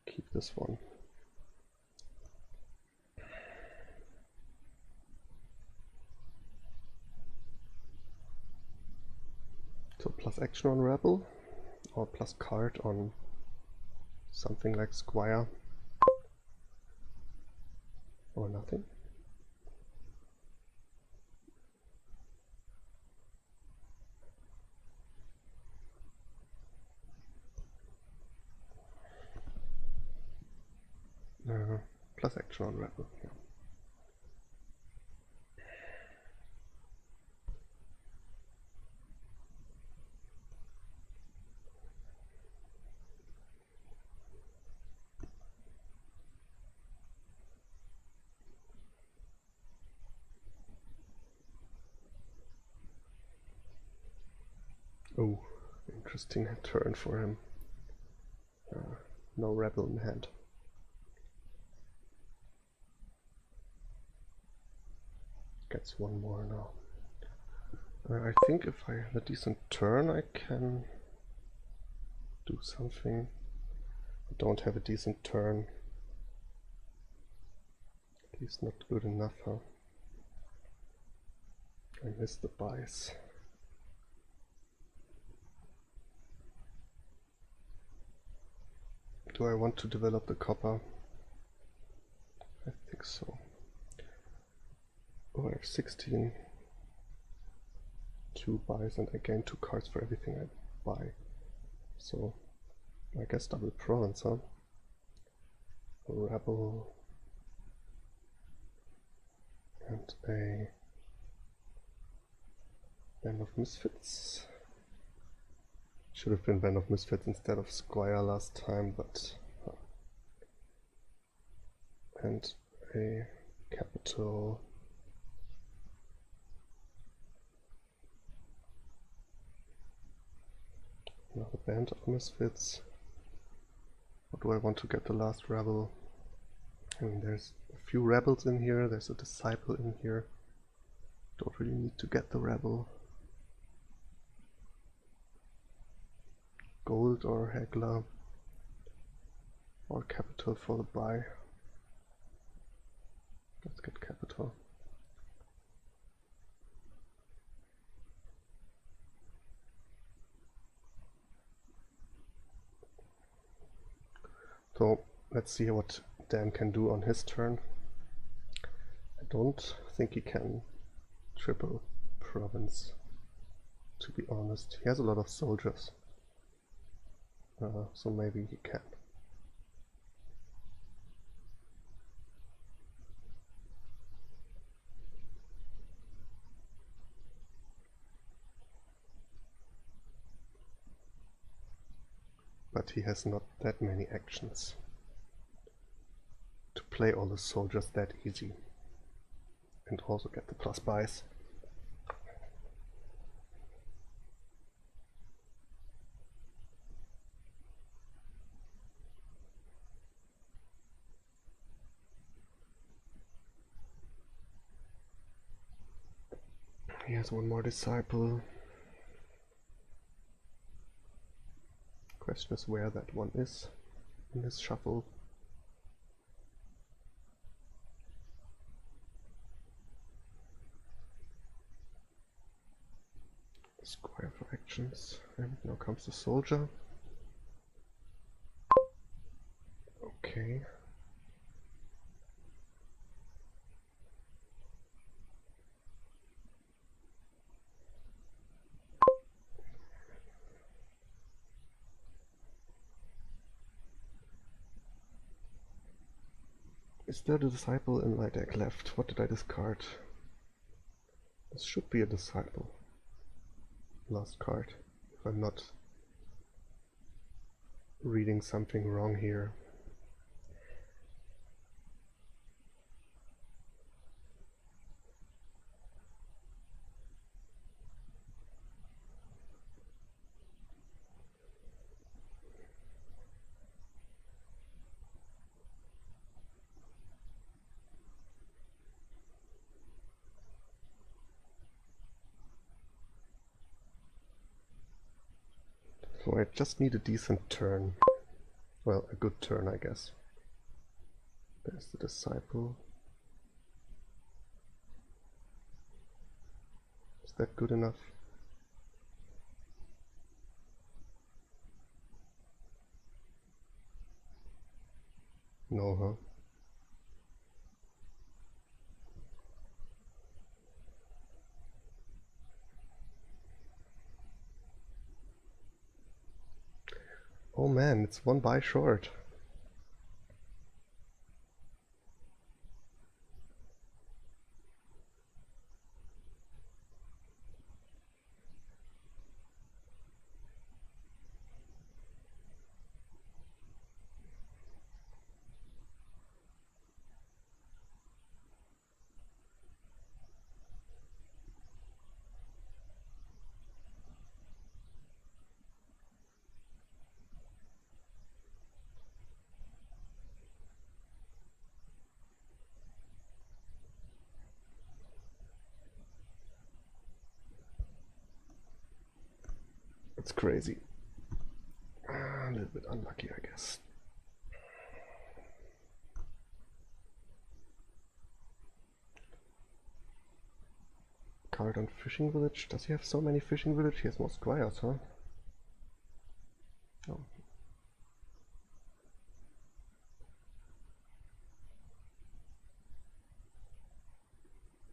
Keep this one. So plus action on rebel, or plus card on something like squire, or nothing. Plus action on rebel, yeah. Oh, interesting turn for him. No rebel in hand. Gets one more now. I think if I have a decent turn, I can do something. I don't have a decent turn. At least not good enough, huh? I missed the buys. Do I want to develop the copper? I think so. Oh, I have 16. 2 buys and I gain 2 cards for everything I buy. So I guess double province, huh? A rebel and a Band of Misfits. Should have been Band of Misfits instead of Squire last time, but and a capital. Another Band of Misfits. Or do I want to get the last rebel? I mean, there's a few rebels in here, there's a disciple in here. Don't really need to get the rebel. Gold or haggler or capital for the buy. Let's get capital. So let's see what Dan can do on his turn. I don't think he can triple province, to be honest. He has a lot of soldiers, so maybe he can. But he has not that many actions to play all the soldiers that easy and also get the plus buys. He has one more disciple. Question is where that one is in his shuffle. Square for actions, and now comes the soldier. Okay. Is there the disciple in my deck left? What did I discard? This should be a disciple. Last card, if I'm not reading something wrong here. So I just need a decent turn. Well, a good turn, I guess. There's the disciple. Is that good enough? No, huh? Oh man, it's one buy short. It's crazy. A little bit unlucky, I guess. Card on fishing village. Does he have so many fishing village? He has more squires, huh? Oh.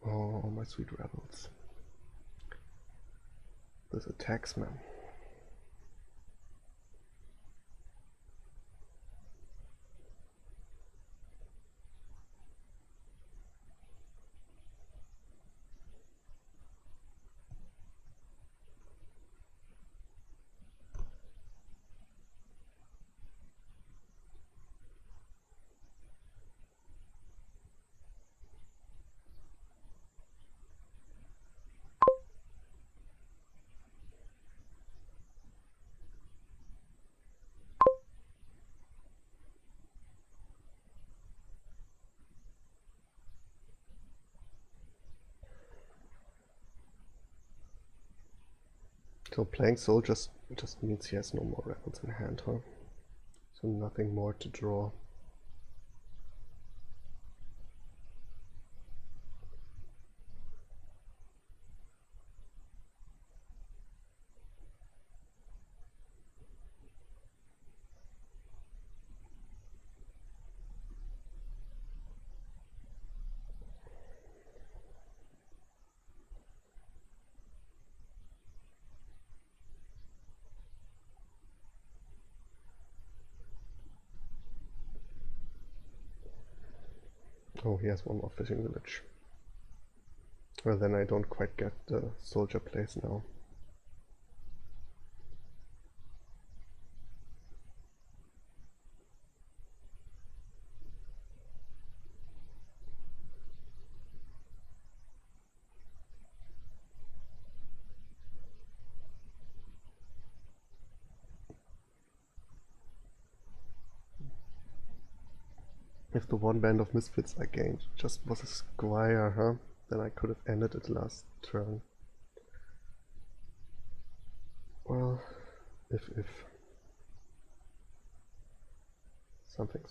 Oh, my sweet rebels. This attacks, man. So playing soldiers just means he has no more rebels in hand, huh? So nothing more to draw. Oh, he has one more fishing village. Well, then I don't quite get the soldier place now. If the one band of misfits I gained just was a squire, huh? Then I could have ended it last turn. Well, if something.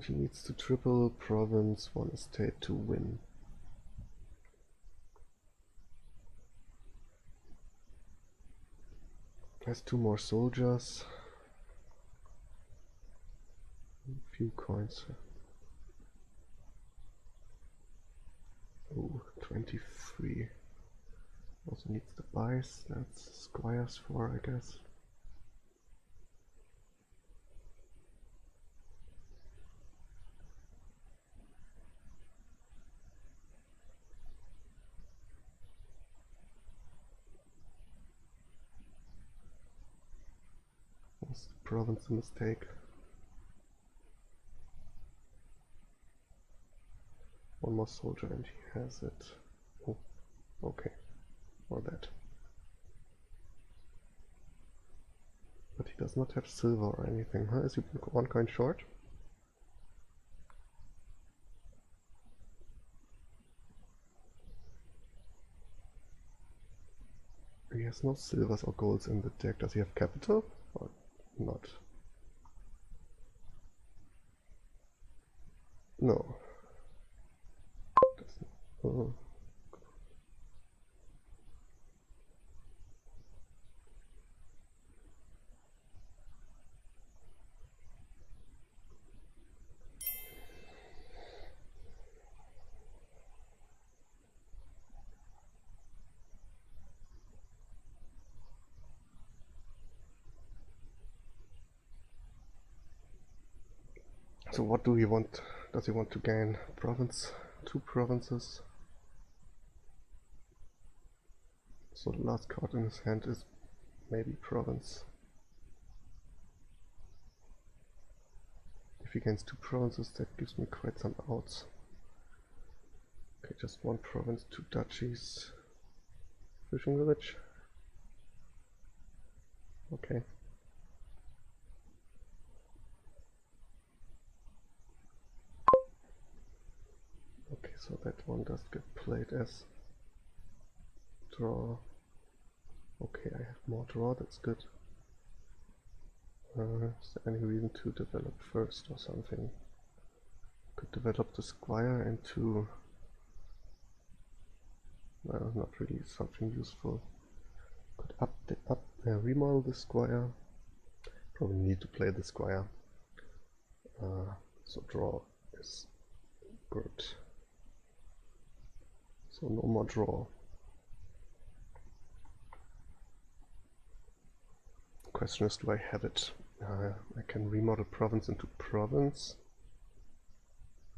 She needs to triple province, one estate to win. Has two more soldiers. A few coins. Oh, 23. Also needs the buys. That's squires for, I guess. Was the province a mistake? One more soldier and he has it. Oh, okay. Or that. But he does not have silver or anything, huh? Is he 1 coin short? He has no silvers or golds in the deck. Does he have capital or not? No. Doesn't. Oh. So what do he want? Does he want to gain province? 2 provinces? So the last card in his hand is maybe province. If he gains 2 provinces, that gives me quite some outs. Okay, just 1 province, 2 duchies. Fishing village. Okay. Okay, so that one does get played as draw. Okay, I have more draw, that's good. Is there any reason to develop first or something? Could develop the squire into... well, not really something useful. Could remodel the squire. Probably need to play the squire. So draw is good. So no more draw. The question is, do I have it? I can remodel province into province.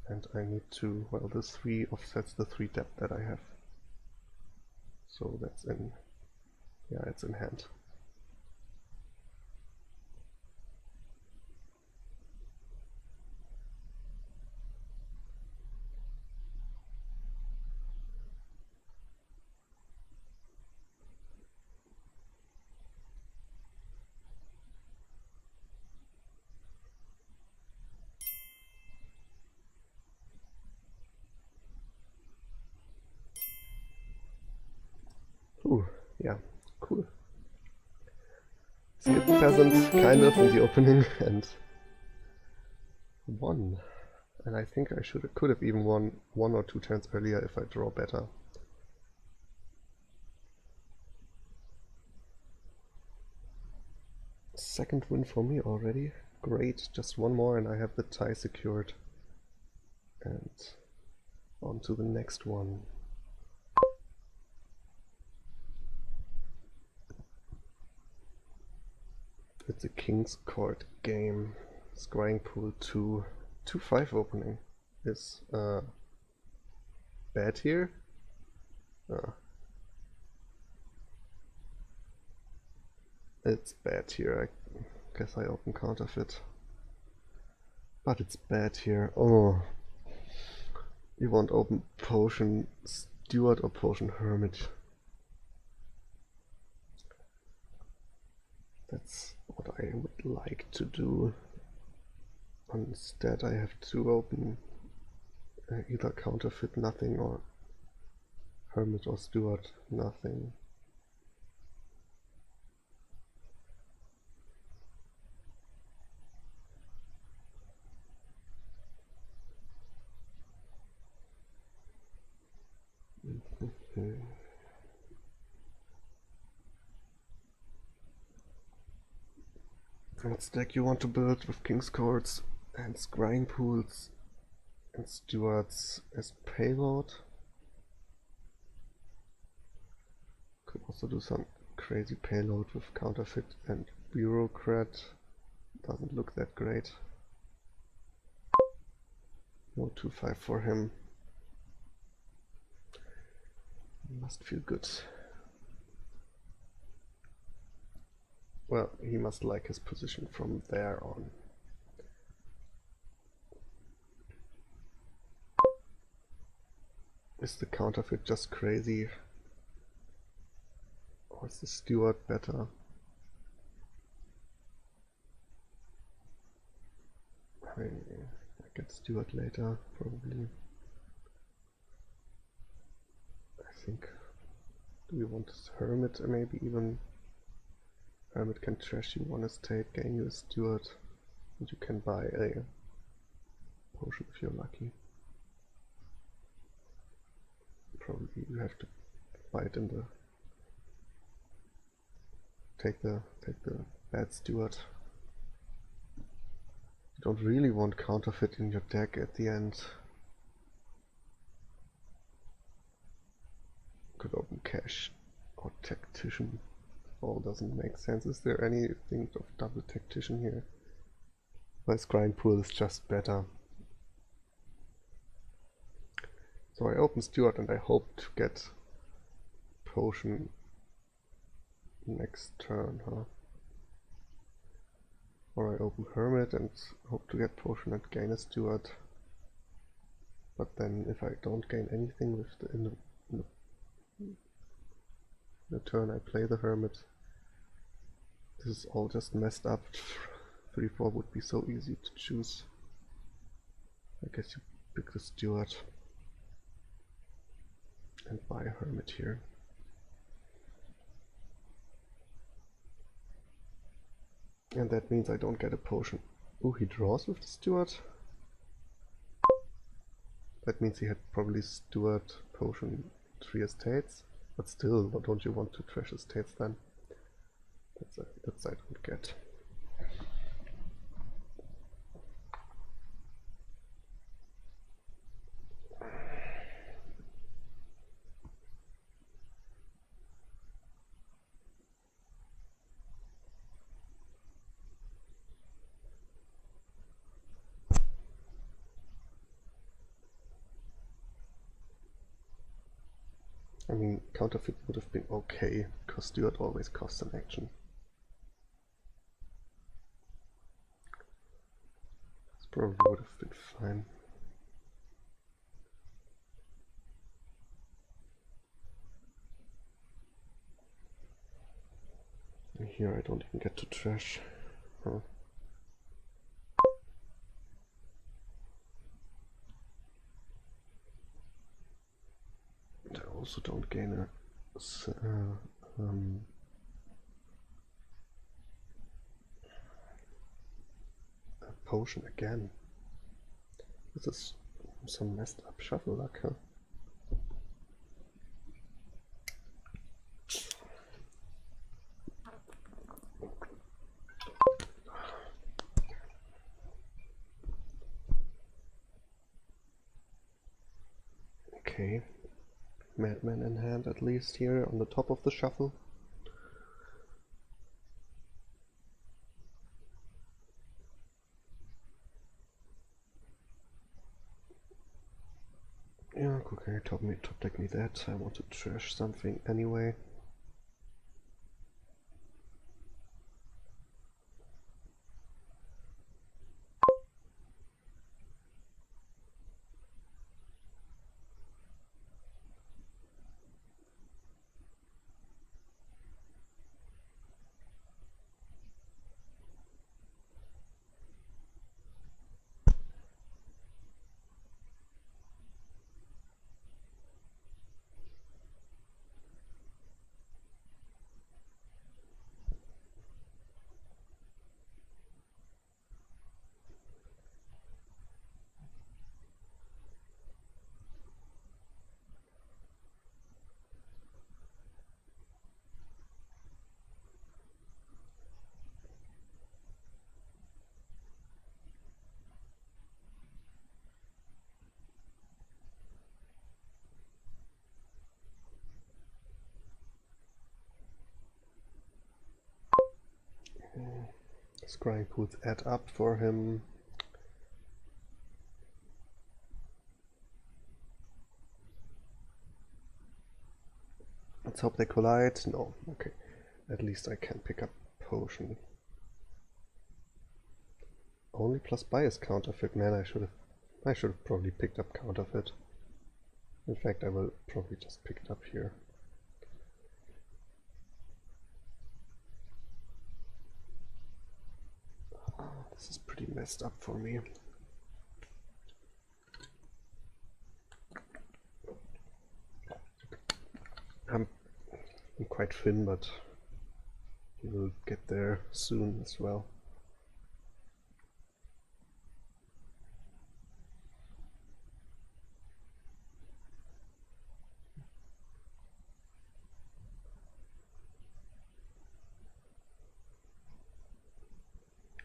And I need to, well, this 3 offsets the 3 debt that I have. So that's in, yeah, it's in hand. Ooh, yeah, cool. Skip peasant, kind of, in the opening, and won. And I think I could have even won 1 or 2 turns earlier if I draw better. Second win for me already. Great, just 1 more and I have the tie secured. And on to the next one. It's a King's Court game. Scrying pool 2. 2-5 opening is bad here. It's bad here. I guess I open counterfeit. But it's bad here. Oh. You want open potion steward or potion hermit. That's what I would like to do. Instead I have to open either counterfeit nothing or hermit or steward nothing. What deck you want to build with King's Courts and Scrying Pools and Stewards as payload? Could also do some crazy payload with Counterfeit and Bureaucrat. Doesn't look that great. No 2-5 for him. Must feel good. Well, he must like his position from there on. Is the counterfeit just crazy? Or is the steward better? I get Steward later, probably. I think, do we want this Hermit? Maybe even Hermit can trash you one estate, gain you a Steward, and you can buy a potion if you're lucky. Probably you have to buy it in the take the bad Steward. You don't really want counterfeit in your deck at the end. Could open cash or tactician. All doesn't make sense. Is there anything of double tactician here? My scrying pool is just better. So I open Steward and I hope to get potion next turn, huh? Or I open Hermit and hope to get potion and gain a Steward. But then if I don't gain anything with in the turn I play the Hermit, this is all just messed up. 3-4 would be so easy to choose. I guess you pick the Steward and buy a Hermit here. And that means I don't get a potion. Oh, he draws with the Steward? That means he had probably Steward, potion, 3 estates. But still, don't you want to trash estates then? That's I don't get. I mean, counterfeit would have been okay, because Steward always costs an action. This probably would have been fine. And here I don't even get to trash. Huh. And I also don't gain a potion again. This is some messed up shuffle luck, huh? Okay, Madman in hand at least here on the top of the shuffle. Yeah, okay, top deck me that. I want to trash something anyway. Scrying pools add up for him. Let's hope they collide. No, okay. At least I can pick up potion. Only plus bias counterfeit. Man, I should have probably picked up counterfeit. In fact, I will probably just pick it up here. This is pretty messed up for me. quite thin, but he will get there soon as well.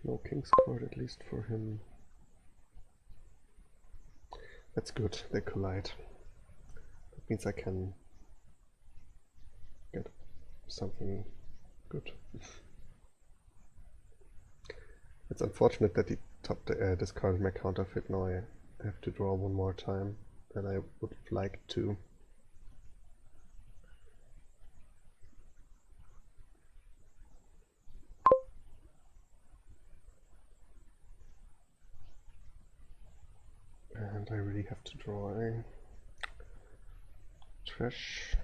No king's court, at least for him. That's good, they collide. That means I can get something good. It's unfortunate that he discarded my counterfeit. Now I have to draw one more time than I would like to. And I really have to draw a trash.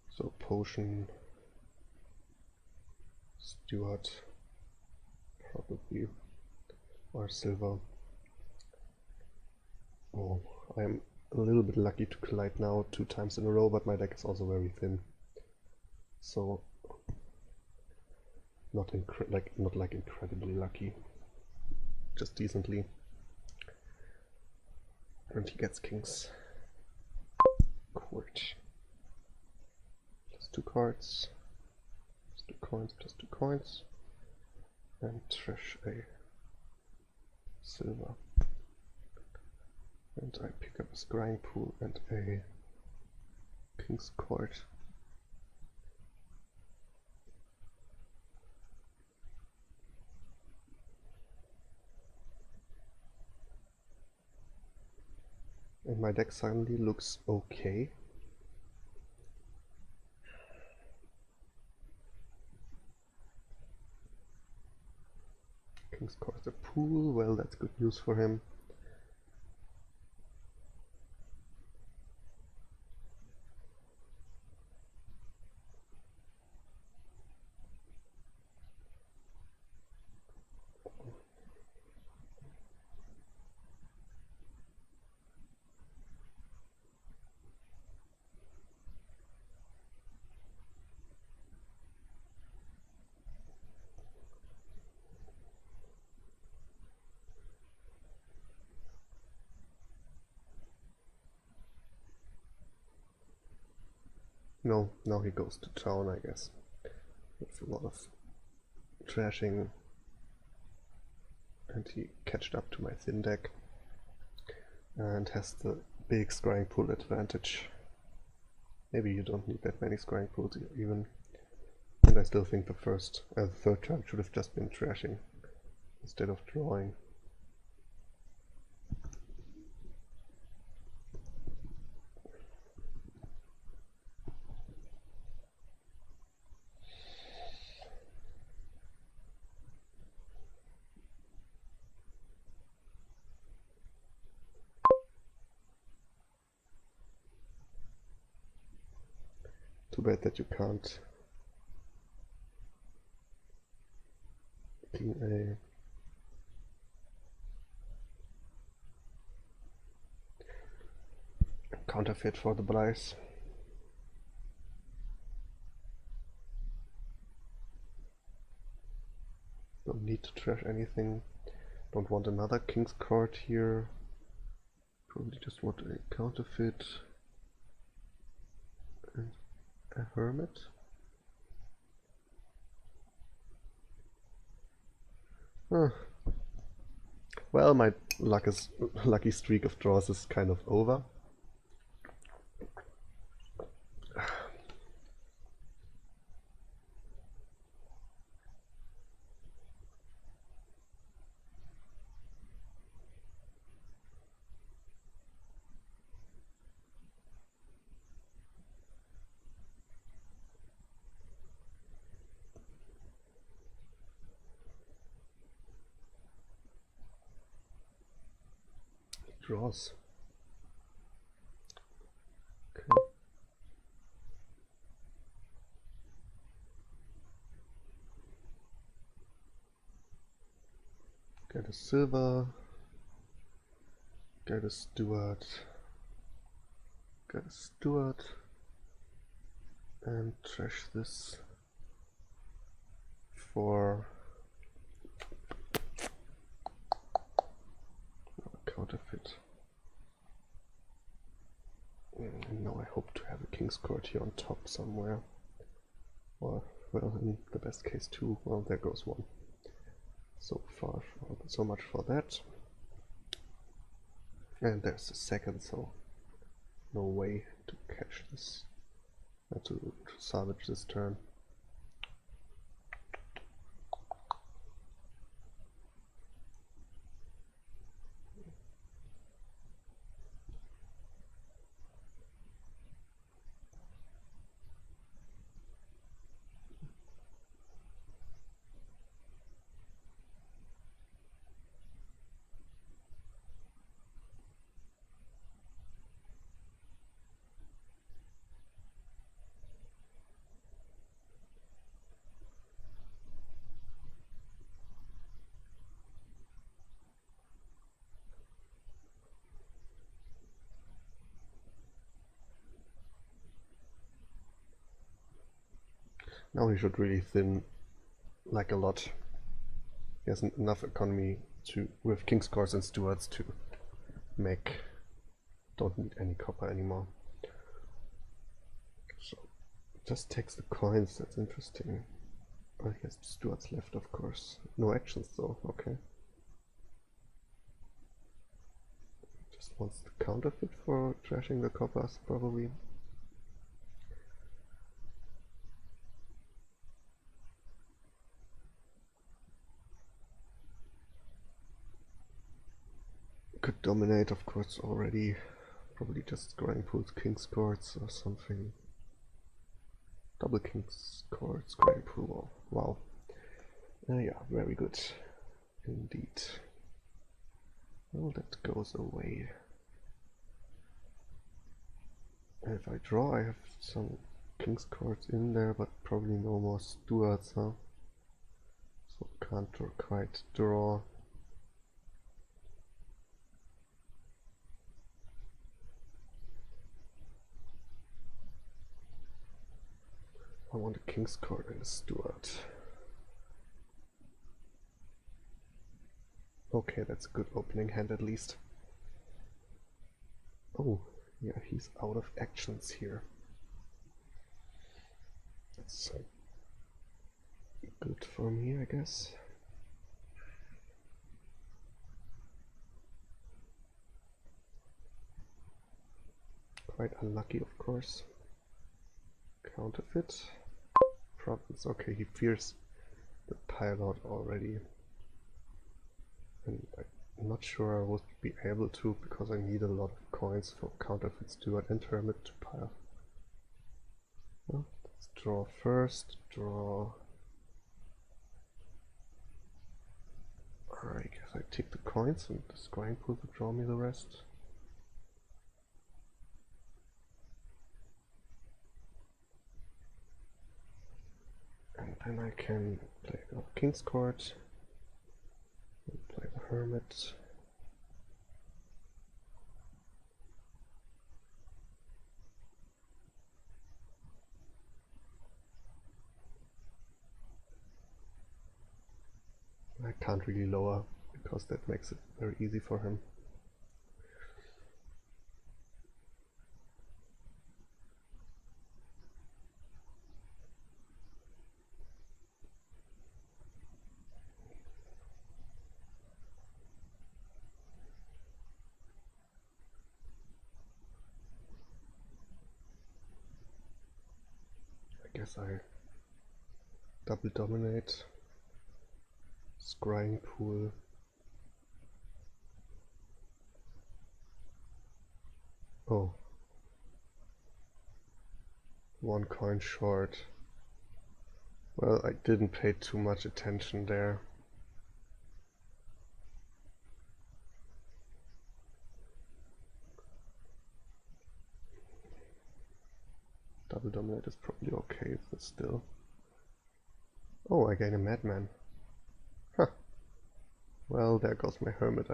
So potion, Steward, probably, or silver. Oh, I'm a little bit lucky to collide now 2 times in a row, but my deck is also very thin. So not incredibly lucky, just decently. And he gets king's court. Plus 2 cards, plus 2 coins, plus 2 coins, and trash a silver. And I pick up a scrying pool and a king's court. And my deck suddenly looks okay. King's court a pool, well, that's good news for him. No, now he goes to town, I guess. It's a lot of trashing. And he catched up to my thin deck. And has the big scrying pool advantage. Maybe you don't need that many scrying pools even. And I still think the third turn should have just been trashing instead of drawing. Too bad that you can't ping a counterfeit for the Blythe. Don't need to trash anything. Don't want another king's card here. Probably just want a counterfeit and a hermit. Huh. Well, my lucky streak of draws is kind of over. Draws. Okay. Get a silver. Get a steward. Get a steward. And trash this for counterfeit. Now I hope to have a king's court here on top somewhere. Or, well, in the best case two. Well, there goes one. So far, so much for that. And there's the second, so no way to catch this, to salvage this turn. Now he should really thin like a lot. He has enough economy to, with king's courts and stewards, to make, don't need any copper anymore. So just takes the coins, that's interesting. Oh, he has stewards left, of course. No actions though, okay. Just wants the counterfeit for trashing the coppers, probably. Could dominate, of course, already. Probably just scrying pools king's courts or something. Double king's courts, scrying pool. Wow. Yeah, very good indeed. Well, that goes away. And if I draw, I have some king's courts in there, but probably no more stewards, huh? So can't quite draw. I want a king's court and a steward. Okay, that's a good opening hand at least. Oh, yeah, he's out of actions here. That's good for me, I guess. Quite unlucky, of course. Counterfeit. Province. Okay, he fears the pilot already. And I'm not sure I would be able to, because I need a lot of coins for counterfeit steward and hermit to pile. Well, let's draw first. Draw. I guess I take the coins and the scrying pool to draw me the rest. And then I can play the king's court and play the hermit. I can't really lower because that makes it very easy for him. I guess I double dominate, scrying pool. Oh, one coin short. Well, I didn't pay too much attention there. Double dominate is probably okay, but still. Oh, I gain a madman. Huh. Well, there goes my hermit.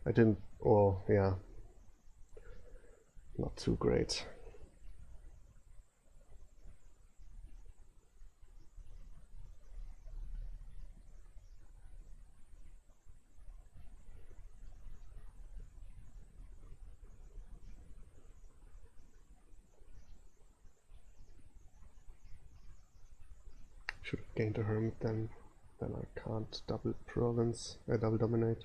I didn't, oh yeah, not too great. Should have gained a hermit then I can't double province, double dominate.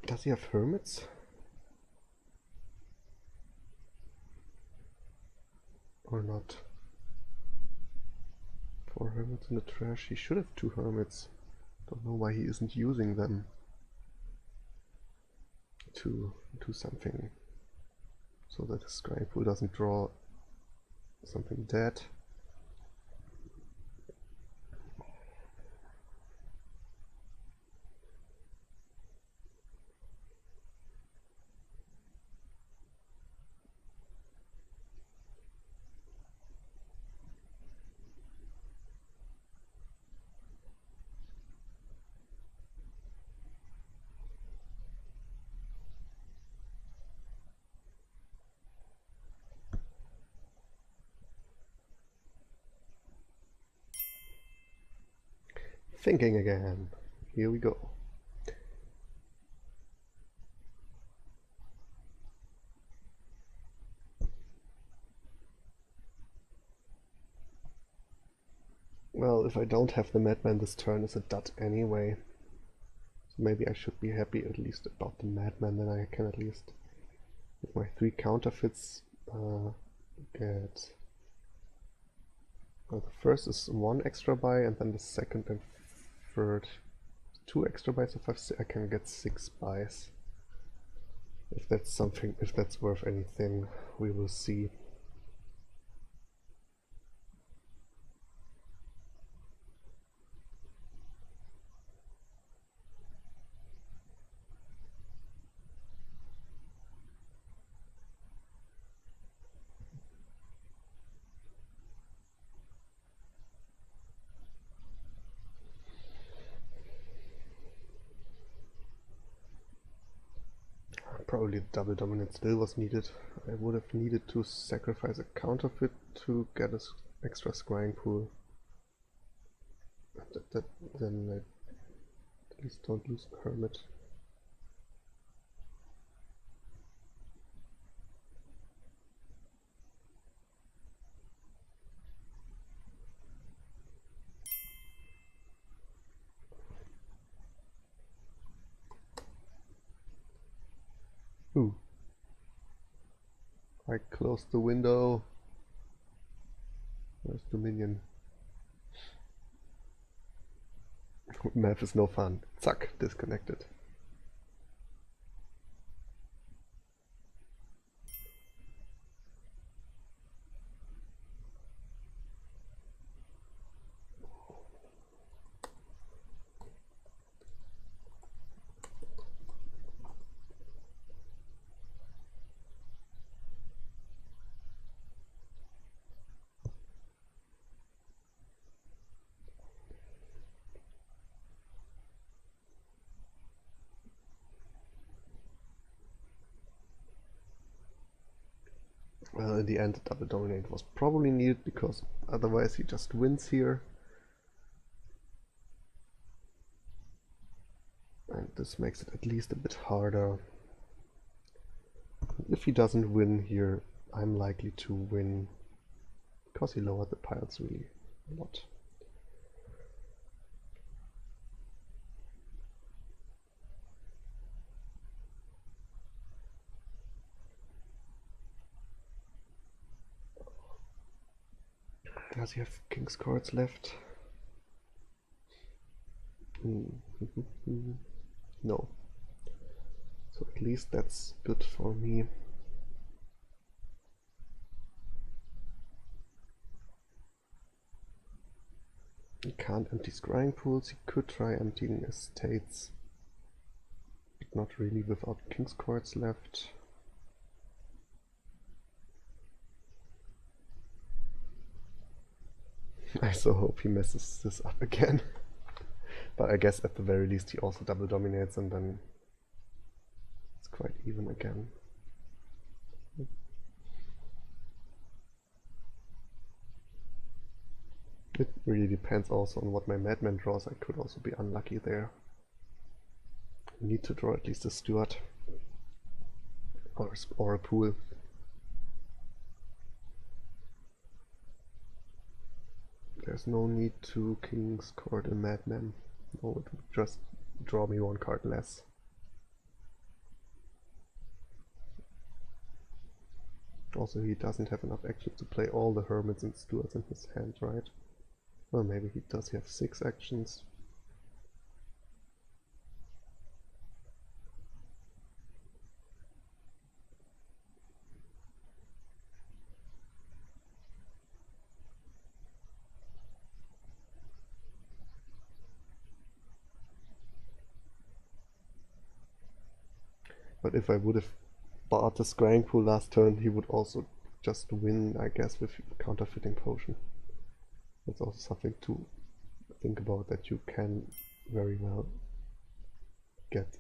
Does he have hermits? Or not? 4 hermits in the trash. He should have 2 hermits. Don't know why he isn't using them to do something so that his scrying pool doesn't draw something dead. Thinking again. Here we go. Well, if I don't have the madman this turn, it's a dud anyway. So maybe I should be happy at least about the madman, then I can at least, with my 3 counterfeits, get... Well, the first is 1 extra buy, and then the second and third 2 extra buys. If I can get 6 buys. If that's something, if that's worth anything, we will see. Probably double dominant still was needed. I would have needed to sacrifice a counterfeit to get an extra scrying pool. Then I at least don't lose the hermit. Ooh. I closed the window. Where's the minion? Math is no fun. Zack, disconnected. Well, in the end, the double dominate was probably needed because otherwise he just wins here. And this makes it at least a bit harder. If he doesn't win here, I'm likely to win because he lowered the piles really a lot. Does he have king's cards left? No. So at least that's good for me. He can't empty scrying pools, he could try emptying estates, but not really without king's courts left. I so hope he messes this up again. But I guess at the very least he also double dominates and then it's quite even again. It really depends also on what my madman draws. I could also be unlucky there. I need to draw at least a Steward or a pool. There's no need to King's Court a madman. No, it would just draw me one card less. Also, he doesn't have enough actions to play all the hermits and stewards in his hand, right? Well, maybe he does have 6 actions. But if I would have bought the scrying pool last turn, he would also just win, I guess, with counterfeiting potion. That's also something to think about, that you can very well get.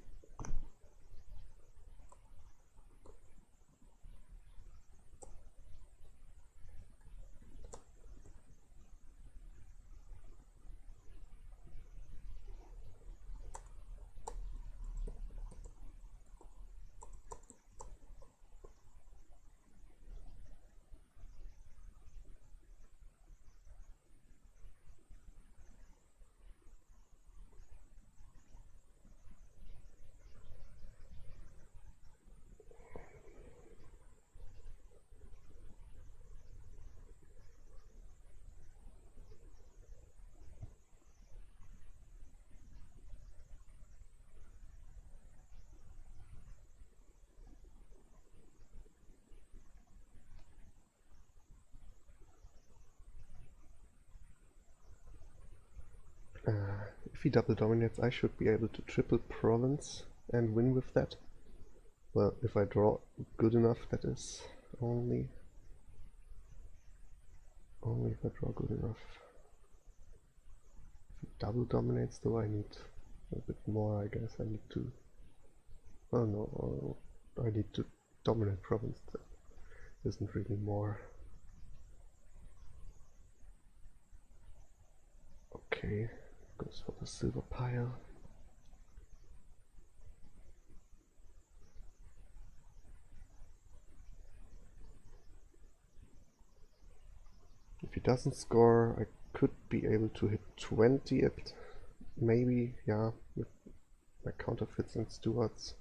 If he double dominates, I should be able to triple province and win with that. Well, if I draw good enough, that is only if I draw good enough. If he double dominates though, I need a bit more, I guess. I need to... oh no, I need to dominate province. That isn't really more. Okay, goes for the silver pile. If he doesn't score, I could be able to hit 20 at maybe, yeah, with my counterfeits and stewards.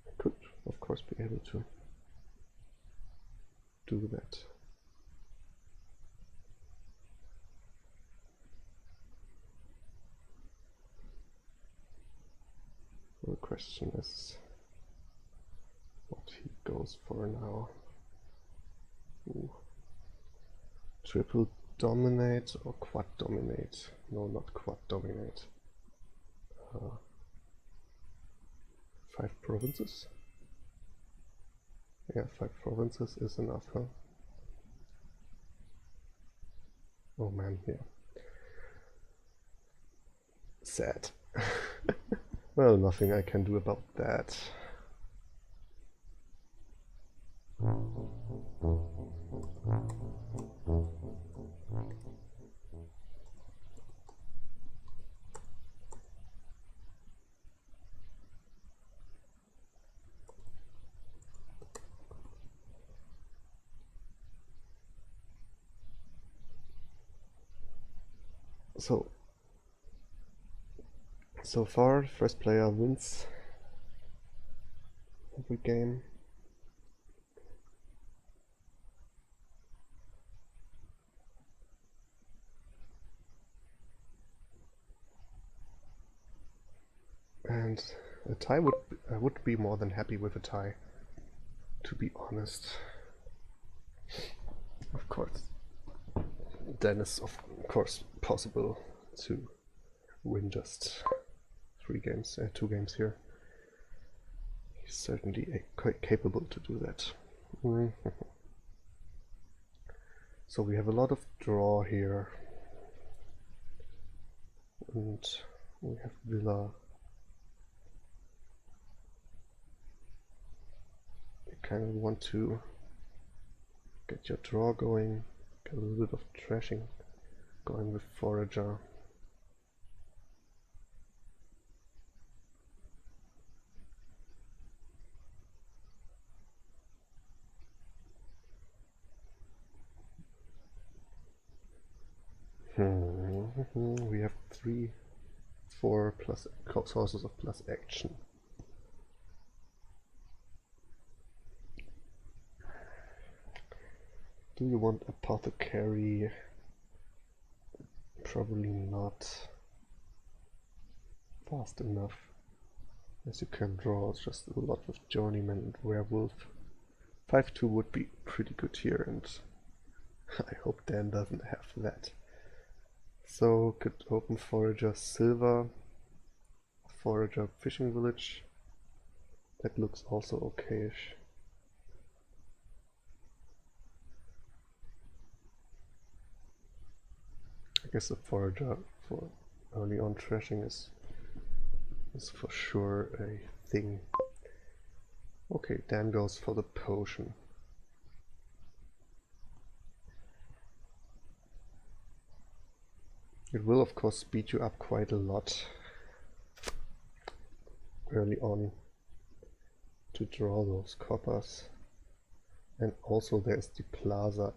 I could, of course, be able to do that. The question is what he goes for now. Ooh. Triple dominate or quad dominate? No, not quad dominate. 5 provinces? Yeah, 5 provinces is enough, huh? Oh man, yeah. Sad. Well, nothing I can do about that. So far, first player wins every game. And a tie I would be more than happy with a tie, to be honest. Of course, Dennis course possible to win just 2 games here. He's certainly quite capable to do that. So we have a lot of draw here, and we have Villa. You kind of want to get your draw going, get a little bit of trashing going with Forager. We have 4 plus sources of plus action. Do you want Apothecary? Probably not fast enough. As you can draw just a lot with Journeyman and Werewolf. 5-2 would be pretty good here, and I hope Dan doesn't have that. So could open Forager Silver, Forager Fishing Village. That looks also okayish. I guess the Forager for early on trashing is for sure a thing. Okay, Dan goes for the potion. It will of course speed you up quite a lot early on to draw those coppers. And also there's the Plaza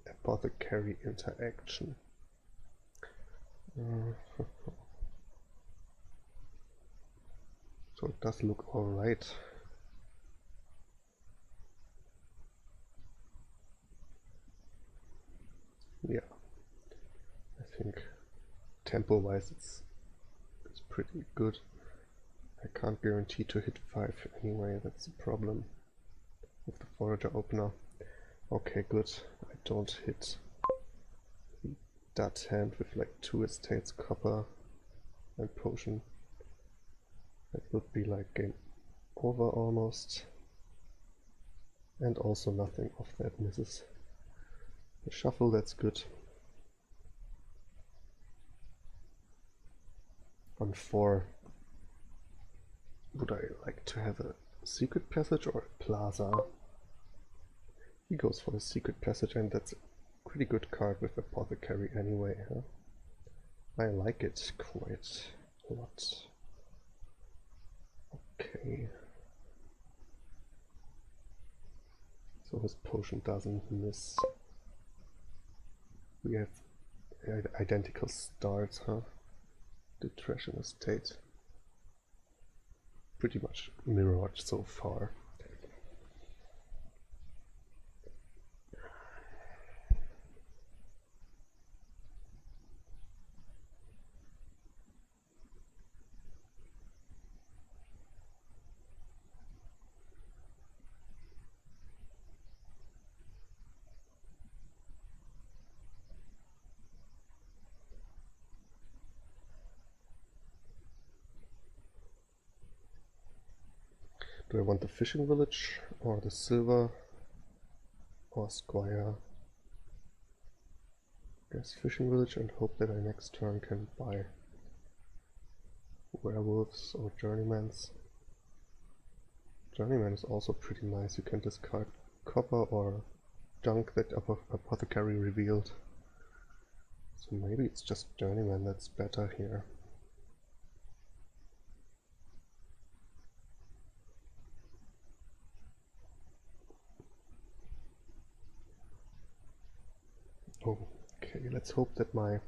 Apothecary interaction. So it does look alright. Yeah, I think tempo wise it's pretty good. I can't guarantee to hit 5 anyway, that's the problem with the Forager opener. Okay, good. I don't hit the dud hand with like 2 estates, copper and potion. That would be like game over almost. And also nothing of that misses. The shuffle, that's good. On 4, would I like to have a secret passage or a plaza? He goes for the secret passage, and that's a pretty good card with Apothecary anyway, huh? I like it quite a lot. Okay. So his potion doesn't miss. We have identical starts, huh? The trash and estate. Pretty much mirrored so far. Do I want the fishing village or the silver or squire? Guess fishing village and hope that I next turn can buy werewolves or journeymans. Journeyman is also pretty nice. You can discard copper or junk that Apothecary revealed. So maybe it's just journeyman that's better here. Okay, let's hope that my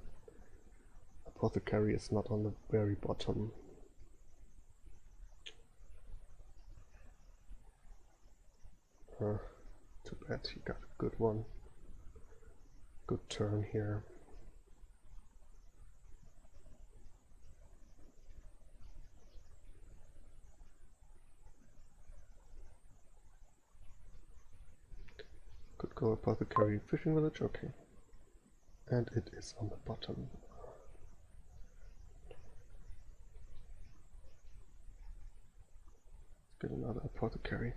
Apothecary is not on the very bottom. Too bad, he got a good one. Good turn here. Could go Apothecary fishing village, okay. And it is on the bottom. Let's get another apothecary.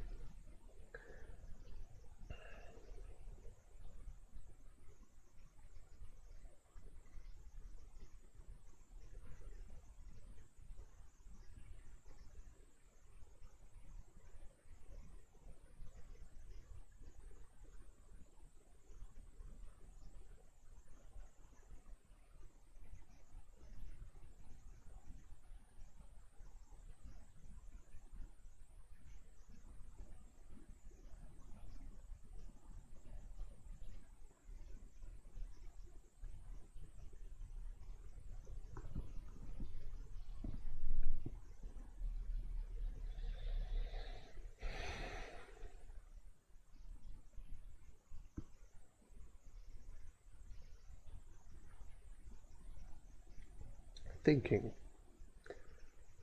Thinking.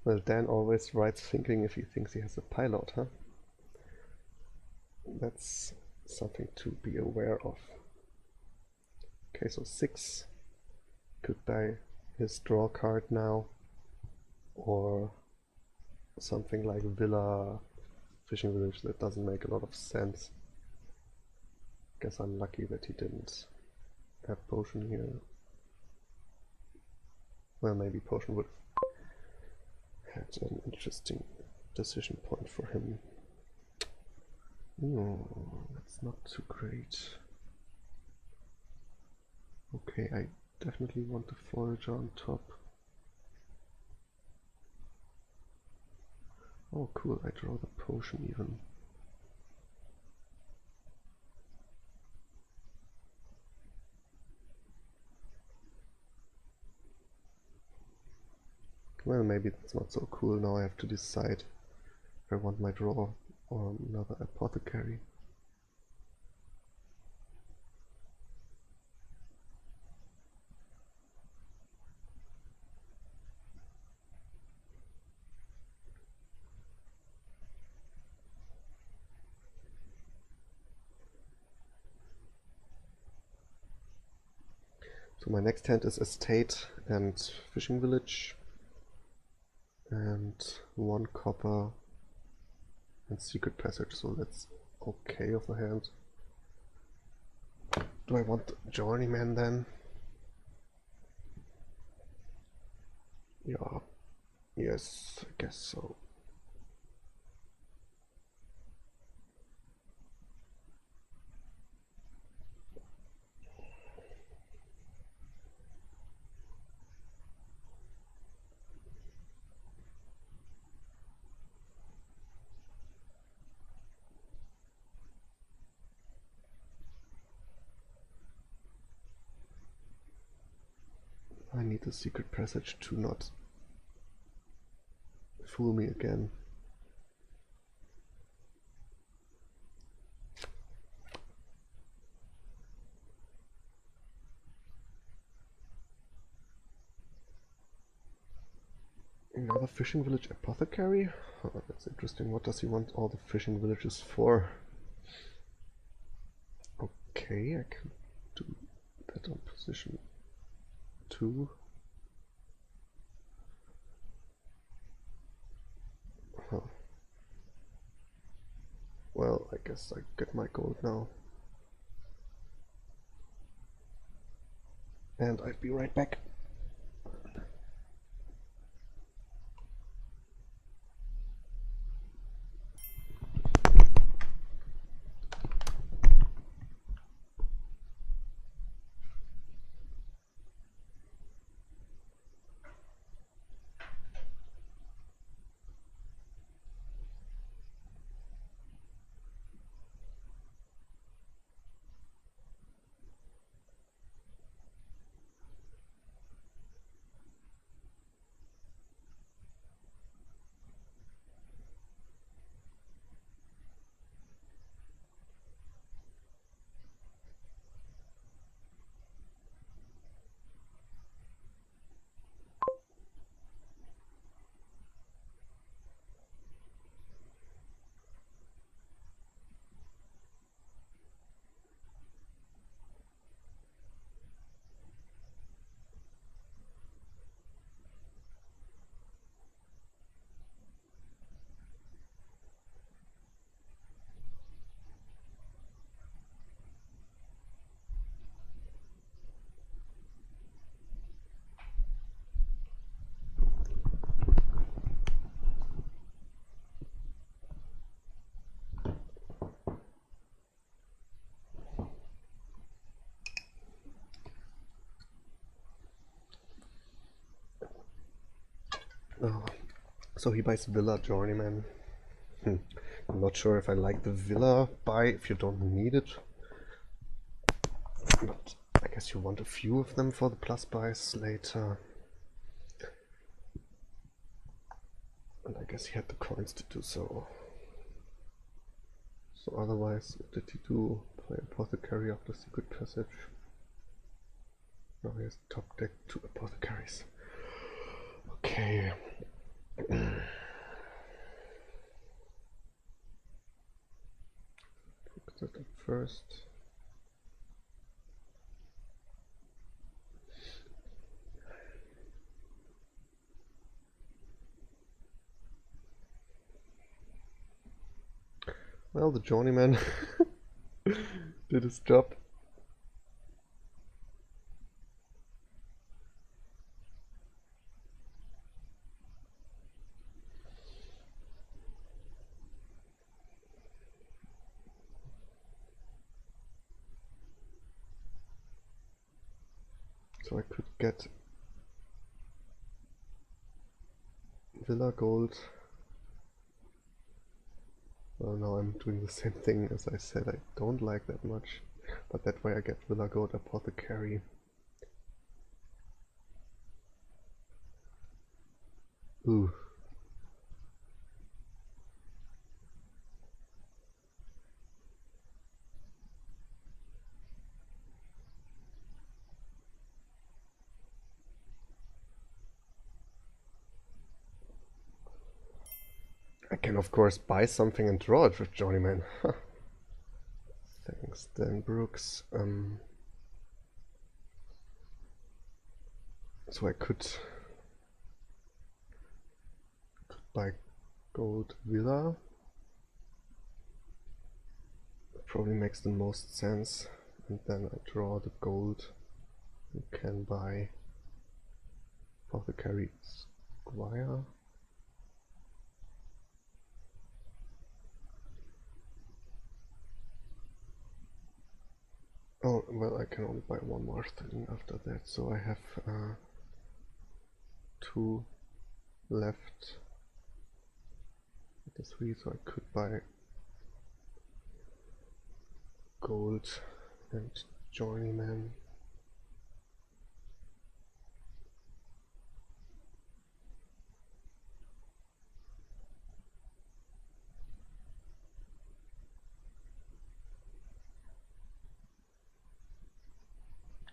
Well, Dan always writes thinking if he thinks he has a pilot, huh? That's something to be aware of. Okay, so 6 could die his draw card now, or something like Villa Fishing Village that doesn't make a lot of sense. Guess I'm lucky that he didn't have potion here. Well, maybe potion would have had an interesting decision point for him. Oh, that's not too great. Okay, I definitely want the forager on top. Oh cool, I draw the potion even. Well, maybe it's not so cool. Now I have to decide if I want my draw or another apothecary. So my next hand is Estate and Fishing Village, and 1 copper and Secret Passage, so that's okay of a hand. Do I want Journeyman then? Yeah, yes, I guess so. I need the Secret Passage to not fool me again. Another Fishing Village Apothecary? Oh, that's interesting. What does he want all the fishing villages for? Okay, I can do that on position 2. Huh. Well, I guess I get my gold now. And I'll be right back. So he buys Villa Journeyman. I'm not sure if I like the Villa buy if you don't need it. But I guess you want a few of them for the plus buys later. And I guess he had the coins to do so. So otherwise, what did he do? Play Apothecary after Secret Passage. Now he has top deck 2 Apothecaries. Okay. Put that up first. Well, the journeyman did his job. So I could get Villa Gold. Well, now I'm doing the same thing as I said I don't like that much, but that way I get Villa Gold Apothecary. Ooh. I can of course buy something and draw it with Journeyman. Thanks, Dan Brooks. So I could buy Gold Villa. Probably makes the most sense. And then I draw the gold. You can buy Apothecary Squire. Oh, well, I can only buy one more thing after that, so I have 2 left. The 3, so I could buy gold and journeyman.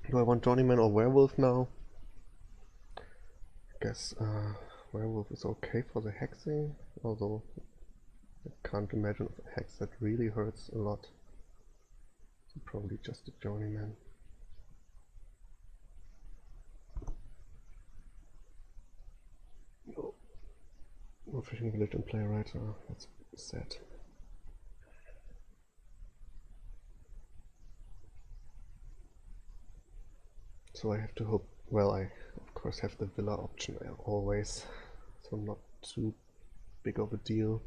Do I want journeyman or werewolf now? I guess werewolf is okay for the hexing, although I can't imagine a hex that really hurts a lot. So probably just a journeyman. No fishing village and playwright, that's sad. So I have to hope, well, I of course have the villa option always, so not too big of a deal.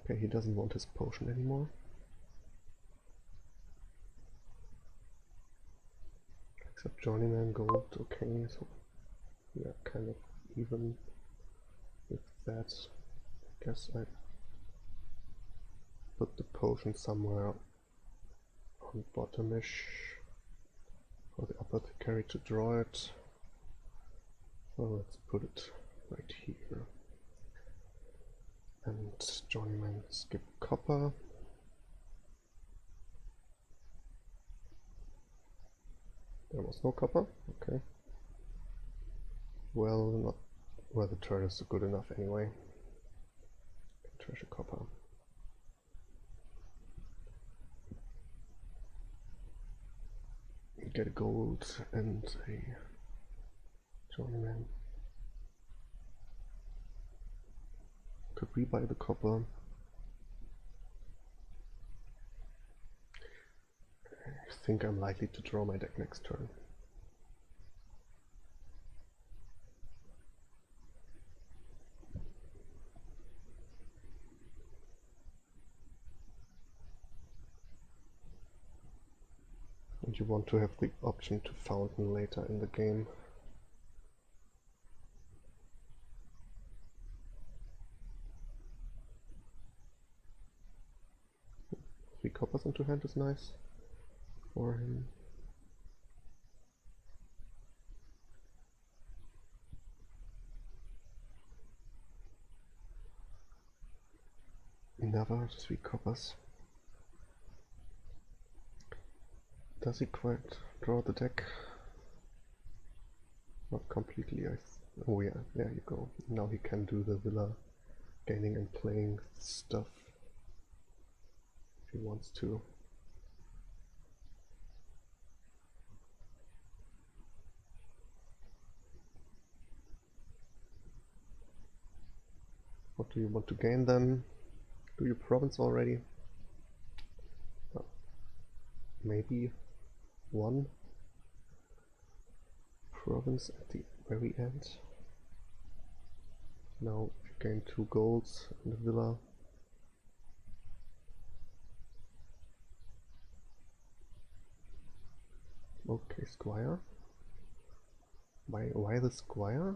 Okay, he doesn't want his potion anymore. Except journeyman gold, okay, so we are kind of even with that. I guess I put the potion somewhere on bottomish for the apothecary to draw it. So let's put it right here. And journeyman skip copper. There was no copper, okay. Well, not Well, the turn is good enough anyway. Treasure copper. Get a gold and a journeyman. Could rebuy the copper. I think I'm likely to draw my deck next turn. And you want to have the option to fountain later in the game. Three coppers into hand is nice for him. Never 3 coppers. Does he quite draw the deck? Not completely, oh yeah, there you go. Now he can do the villa gaining and playing stuff if he wants to. What do you want to gain then? Do you province already? Oh, maybe 1 province at the very end. Now if you gain 2 golds in the villa. Okay, squire. Why the squire?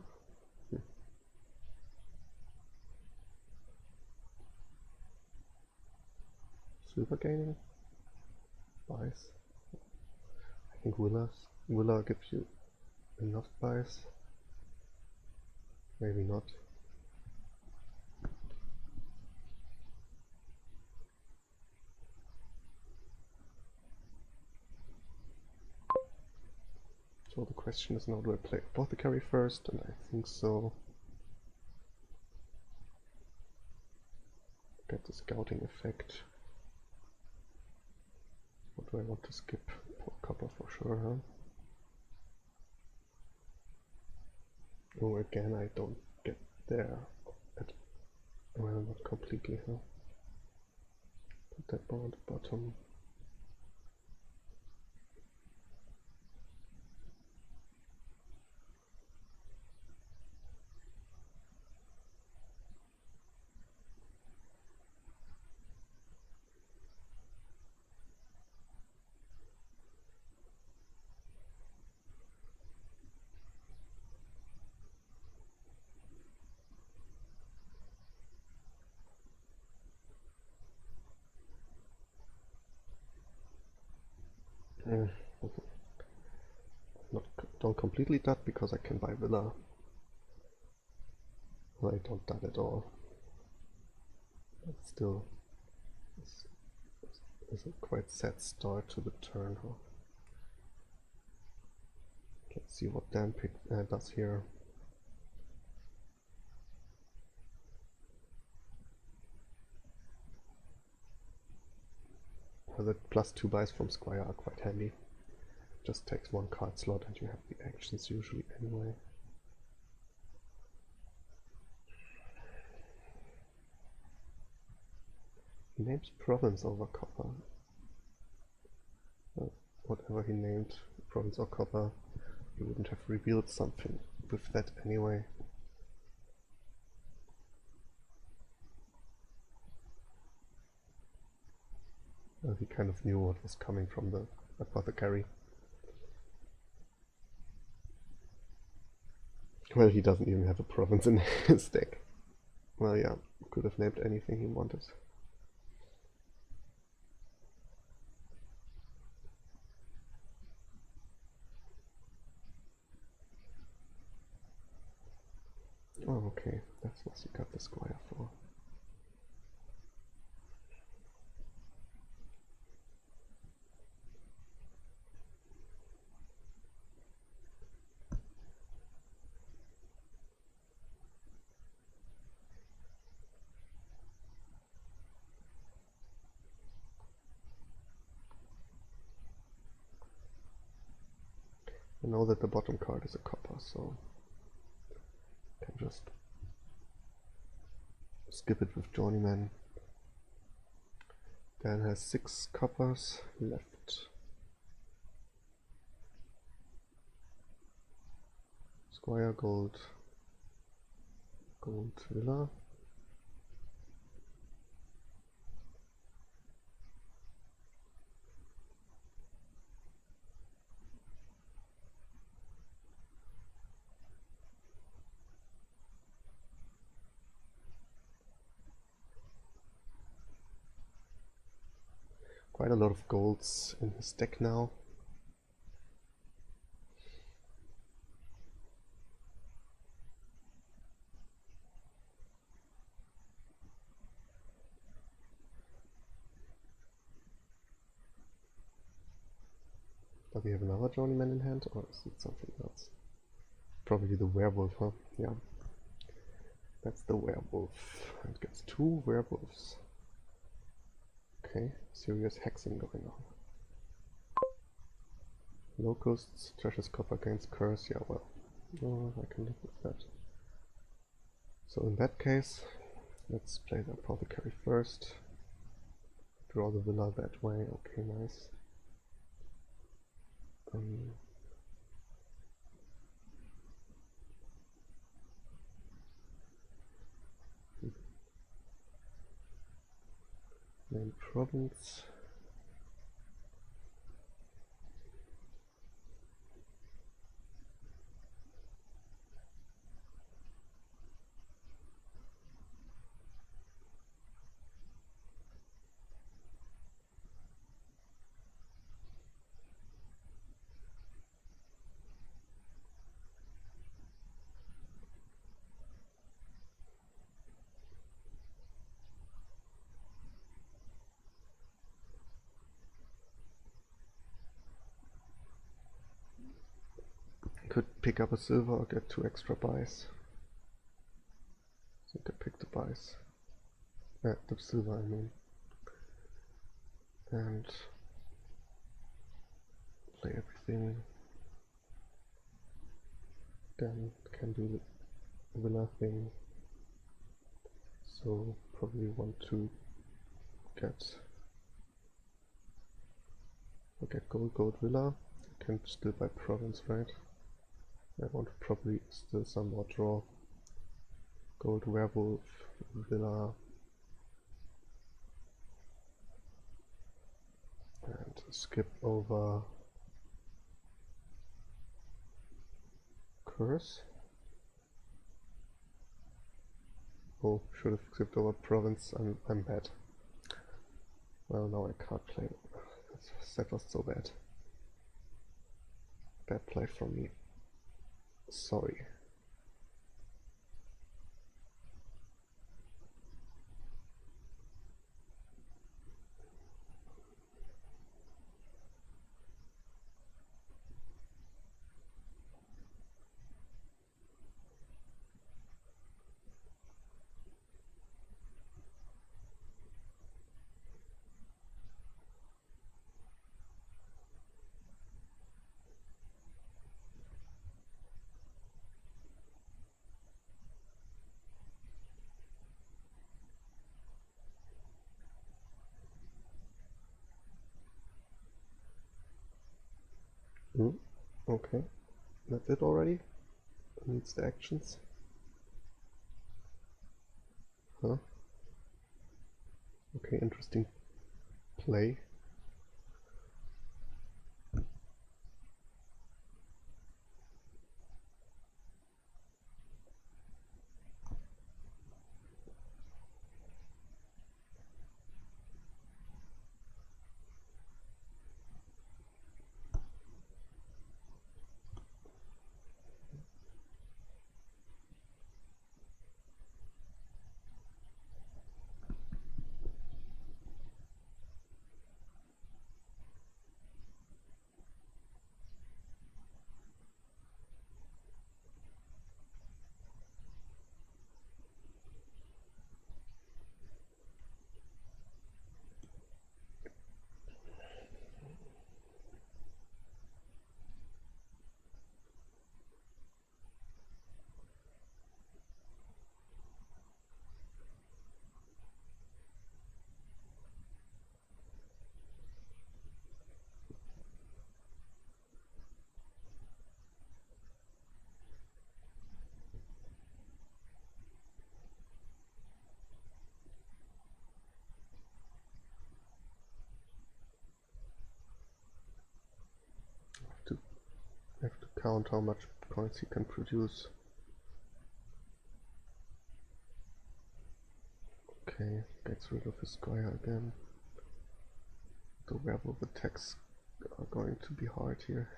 Silver gaining? Buys. I think Willa gives you enough buys. Maybe not. So the question is now, do I play Apothecary first? And I think so. Get the scouting effect. What do I want to skip? Copper for sure, huh? Oh, again, I don't get there. Well, not completely, huh? Put that bar on the bottom. Don't completely dot because I can buy Villa. Well, I don't dot at all. But still, it's a quite sad start to the turn. Huh? Let's see what Dan pick does here. Well, the +2 buys from Squire are quite handy. Just takes 1 card slot and you have the actions usually anyway. He names province over copper. Whatever he named, province or copper, he wouldn't have revealed something with that anyway. Well, he kind of knew what was coming from the apothecary. Well, he doesn't even have a province in his deck. Well, yeah, could have named anything he wanted. Oh, okay, that's what you got the Squire for. know that the bottom card is a copper, so I can just skip it with Journeyman. Dan has 6 coppers left. Squire, gold, gold villa. Quite a lot of golds in his deck now. Does he have another Journeyman in hand, or is it something else? Probably the werewolf, huh? Yeah. That's the werewolf. And gets 2 werewolves. Okay, serious hexing going on. Locusts, Trash's copper against curse, yeah, well, I can live with that. So in that case, let's play the apothecary first. Draw the villa that way, okay, nice. Main province. Could pick up a silver or get 2 extra buys. So you could pick the buys. The silver, I mean. And play everything. Then can do the villa thing. So probably want to get gold villa. Can still buy province, right? I want to probably still somewhat draw gold werewolf villa and skip over curse. Oh, should have skipped over province. I'm bad. Well, now I can't play. That was so bad. Bad play from me. Sorry. Okay, that's it already? Needs the actions? Huh? Okay, interesting play. count how much coins he can produce. Okay, gets rid of his squire again. The werewolf attacks are going to be hard here.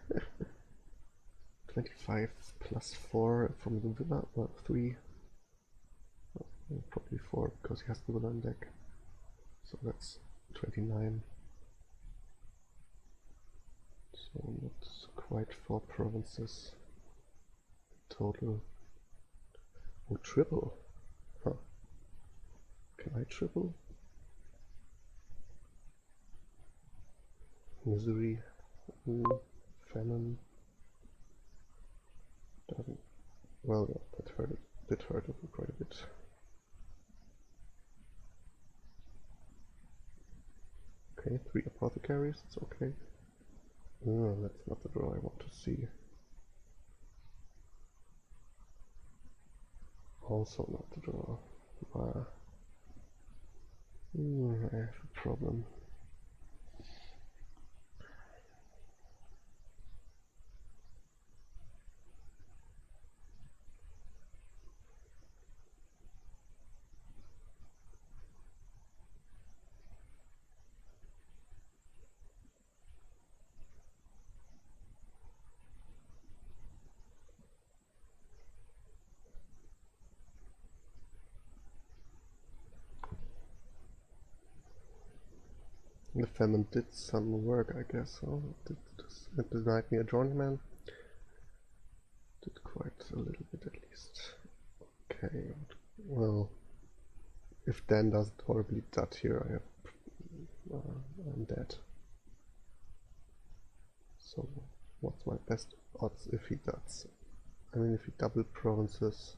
25 plus 4 from the villa, well 3. Well, probably 4 because he has the villa in deck. So that's 29. So not quite 4 provinces total. Oh, triple. Huh. Can I triple? Misery. Famine. Doesn't. Well, yeah, that hurt it. Did hurt it quite a bit. Okay, 3 apothecaries. It's okay. No, that's not the draw I want to see. Also not the draw. I have a problem. The famine did some work, I guess. Oh, it denied me a journeyman. Did quite a little bit at least. Okay, well, if Dan doesn't horribly dud here, I'm dead. So, what's my best odds if he duds? I mean, if he double provinces,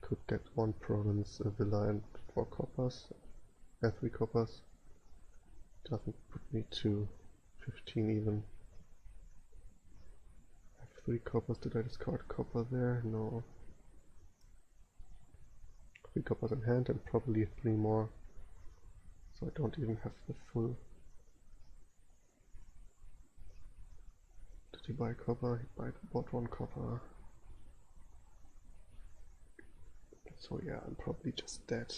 could get 1 province, a villa and 4 coppers, 3 coppers. Doesn't put me to 15 even. I have 3 coppers. Did I discard copper there? No. 3 coppers in hand and probably 3 more. So I don't even have the full. Did he buy copper? He bought 1 copper. So yeah, I'm probably just dead.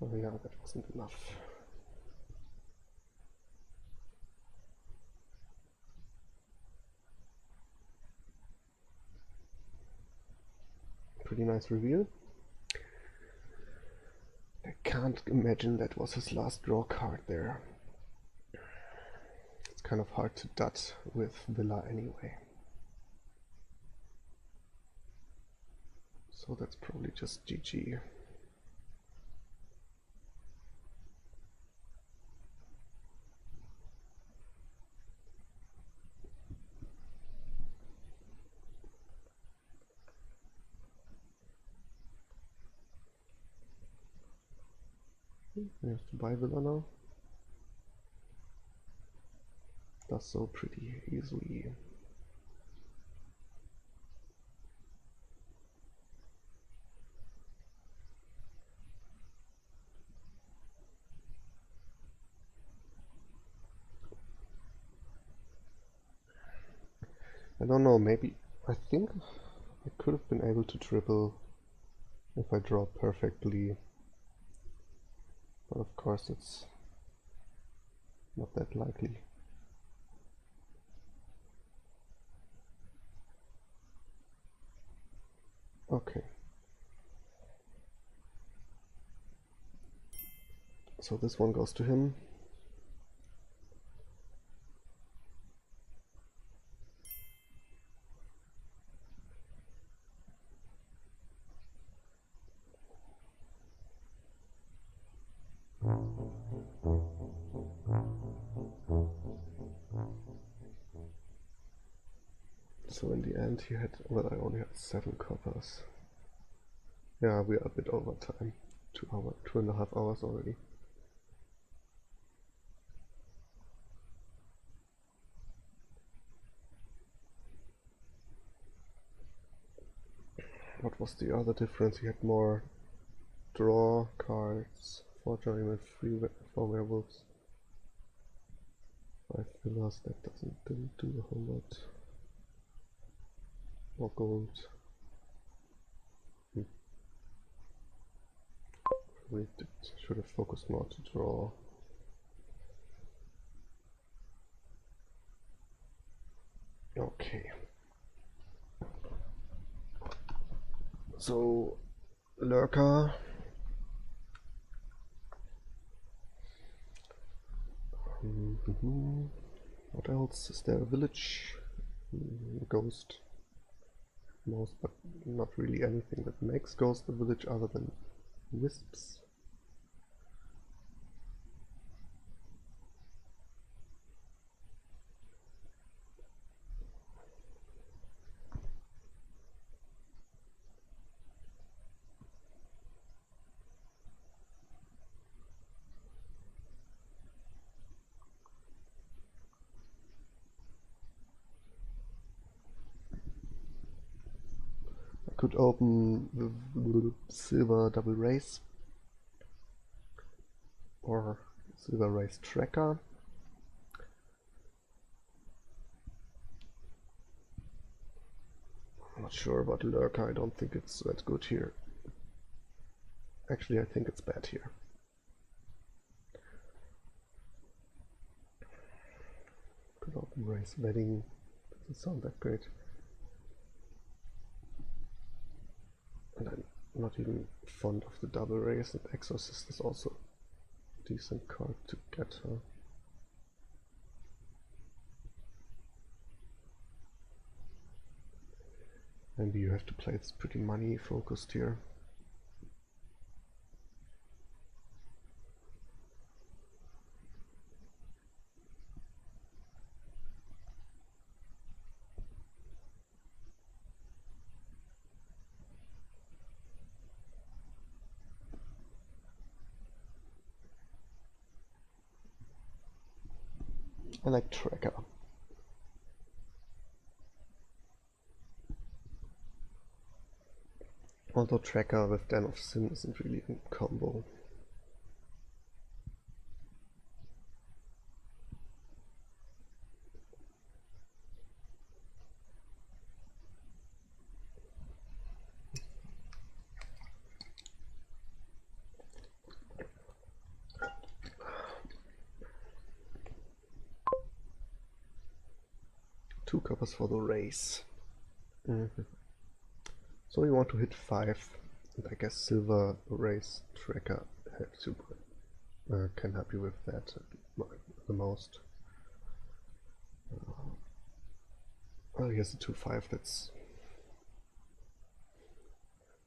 Oh yeah, that wasn't enough. Pretty nice reveal. I can't imagine that was his last draw card there. It's kind of hard to dud with Villa anyway. So that's probably just GG. We have to buy Villa now. Does so pretty easily. I don't know, maybe I think I could have been able to triple if I draw perfectly. But of course it's not that likely. Okay. So this one goes to him. So in the end he had, well, I only had 7 coppers. Yeah, we are a bit over time. 2.5 hours already. What was the other difference? He had more draw cards, 4 giant and 4 werewolves. 5 villas, that didn't do a whole lot. More gold. We should have focused more to draw. Okay. So, Lurker. What else? Is there a village? Ghost. Most, but not really anything that makes Ghost a village other than wisps. Could open the silver double race or silver race tracker. I'm not sure about Lurker, I don't think it's that good here. Actually, I think it's bad here. Could open race wedding, doesn't sound that great. And I'm not even fond of the double race, and Exorcist is also a decent card to get her. Maybe you have to play this pretty money focused here. I like tracker. Although tracker with Den of Sin isn't really a combo. Two coppers for the race. So you want to hit 5, and I guess silver race tracker helps you, can help you with that the most. Oh, here's a 2-5.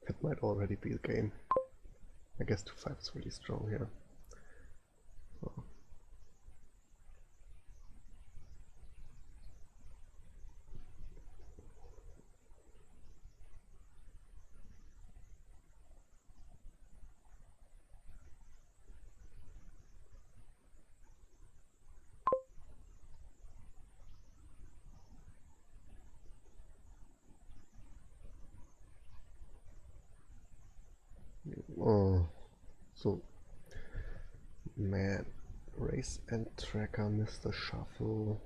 That might already be the game. I guess 2-5 is really strong here. So. Oh, so man, race and tracker missed the shuffle.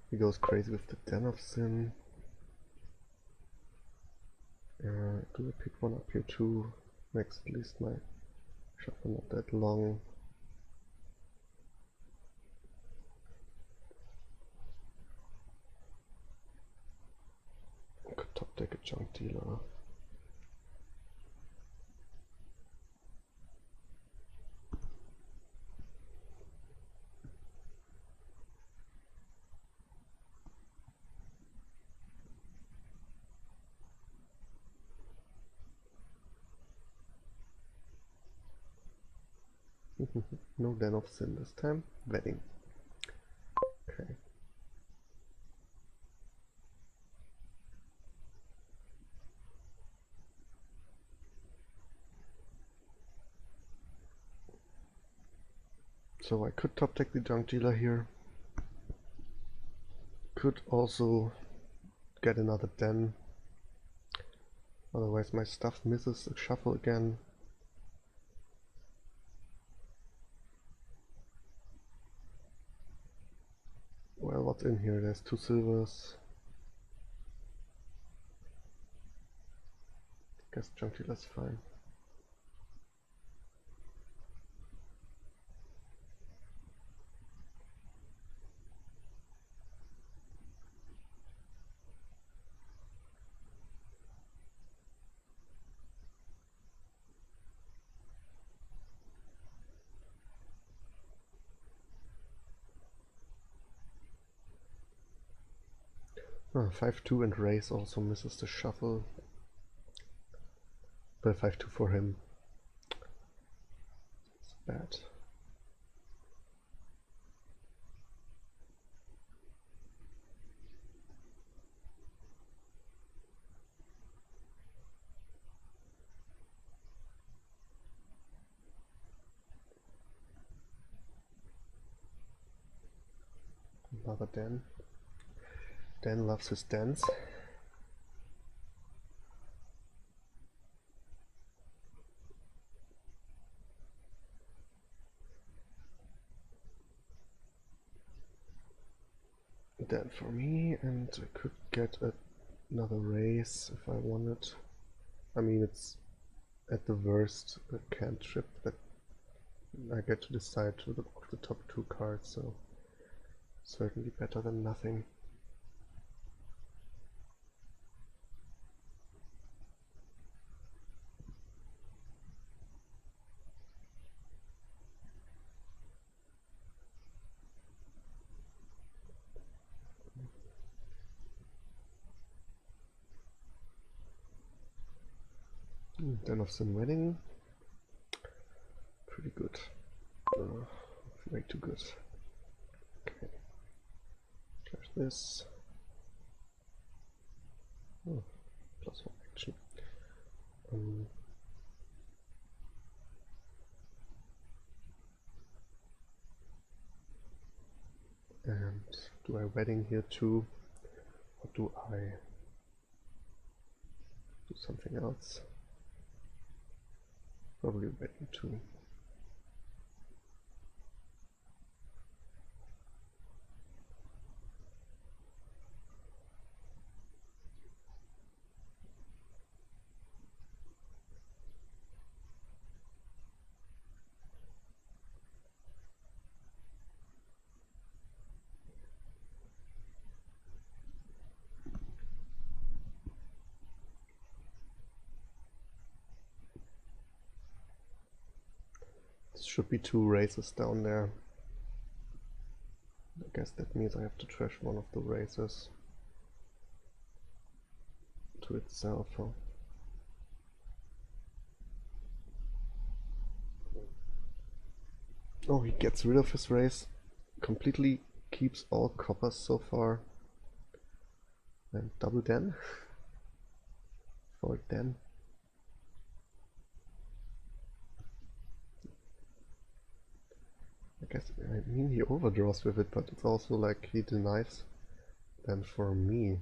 He goes crazy with the Den of Sin. Do I pick one up here too? Makes at least my shuffle not that long. I could top deck a junk dealer. No Den of Sin this time. Wedding. Okay. So I could top deck the junk dealer here. Could also get another den. Otherwise my stuff misses the shuffle again. Well, what's in here? There's 2 silvers. Guess junk dealer's fine. Oh, 5-2 and raise also misses the shuffle. But 5-2 for him. It's bad. Another den. Dan loves his dance. Dan for me, and I could get another race if I wanted. I mean, it's at the worst a cantrip that I get to decide of the top 2 cards, so certainly better than nothing. Den of Sin Wedding. Pretty good. Way too good. Okay. Trash this. Oh, +1 action. And do I wedding here too? Or do I do something else? Probably wedding too. Should be 2 races down there. I guess that means I have to trash one of the races to itself. Huh? Oh, he gets rid of his race, completely keeps all coppers so far, and double den for den. I guess, I mean, he overdraws with it, but it's also like he denies then for me.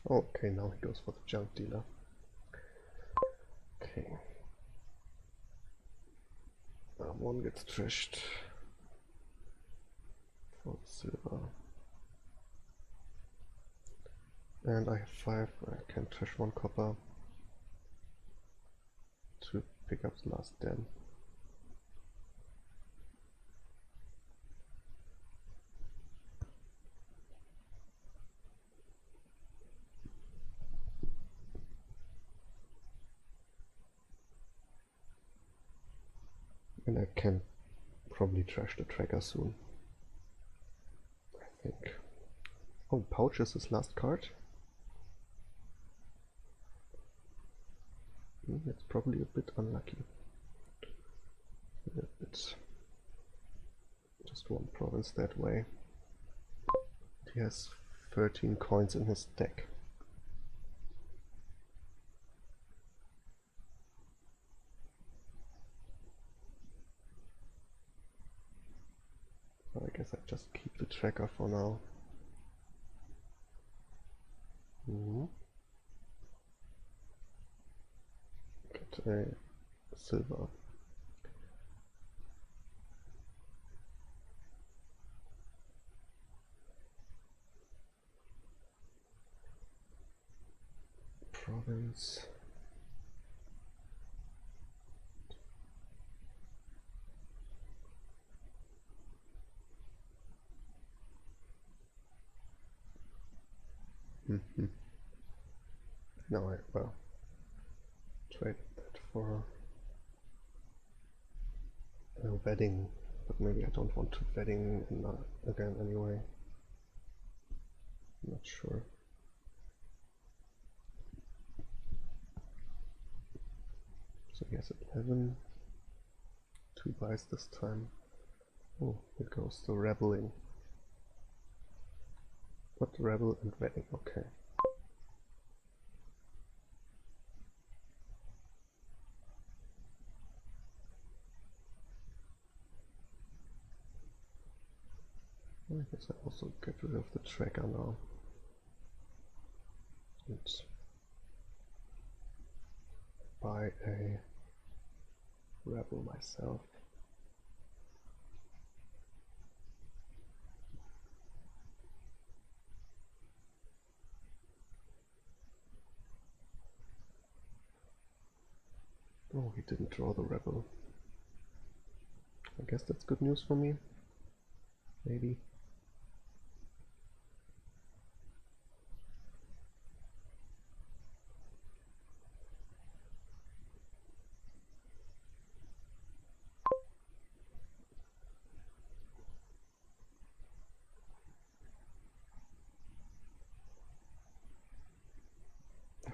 Okay, now he goes for the junk dealer. Okay. One gets trashed for the silver. And I have 5, I can trash 1 copper to pick up the last den. And I can probably trash the tracker soon, I think. Oh, pouch is his last card. It's probably a bit unlucky. A bit. Just 1 province that way. He has 13 coins in his deck. So I guess I just keep the tracker for now. Get a silver. Province. No, I well trade that for a wedding, but maybe I don't want to wedding again anyway. I'm not sure. So he has 11. 2 buys this time. Oh, it goes to rebelling. What, rebel and wedding? Okay. I guess I also get rid of the tracker now. And buy a rebel myself. Oh, he didn't draw the rebel. I guess that's good news for me. Maybe.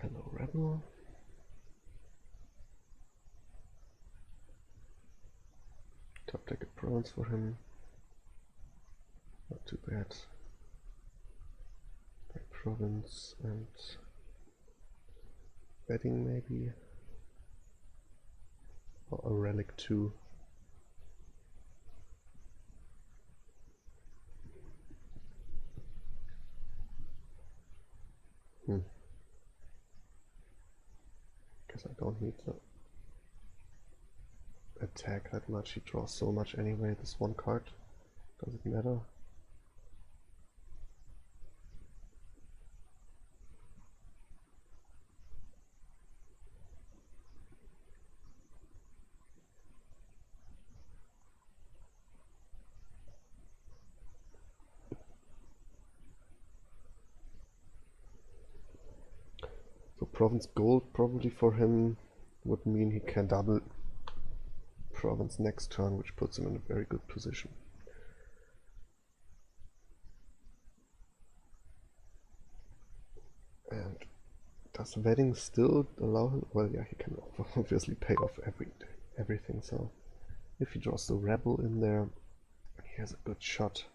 Hello, rebel. Top deck a bronze for him. Not too bad. By province and wedding maybe. Or a relic too. Guess I don't need to attack that much. He draws so much anyway. This one card. Does it matter? So province gold probably for him would mean he can double province next turn, which puts him in a very good position. And does wedding still allow him? Well, yeah, he can obviously pay off everything. So if he draws the rebel in there, he has a good shot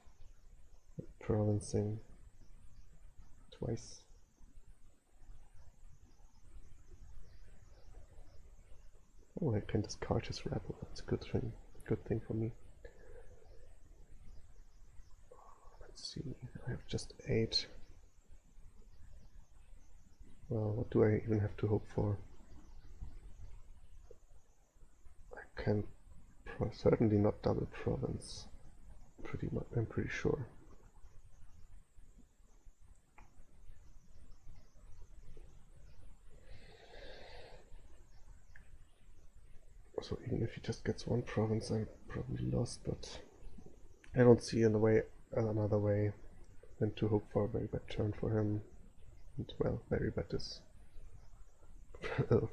at provincing twice. Oh, I can discard his rebel. That's a good thing for me. Let's see. I have just 8. Well, what do I even have to hope for? I can certainly not double province. I'm pretty sure. So even if he just gets one province, I'm probably lost, but I don't see another way than to hope for a very bad turn for him. And well, very bad is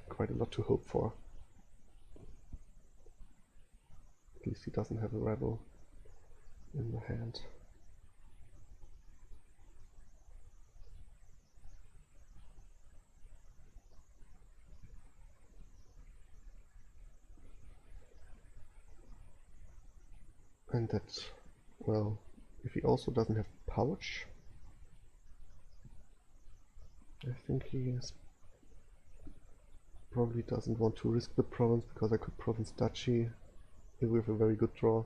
quite a lot to hope for. At least he doesn't have a rebel in the hand. And that, well, if he also doesn't have pouch, I think he probably doesn't want to risk the province because I could province duchy with a very good draw.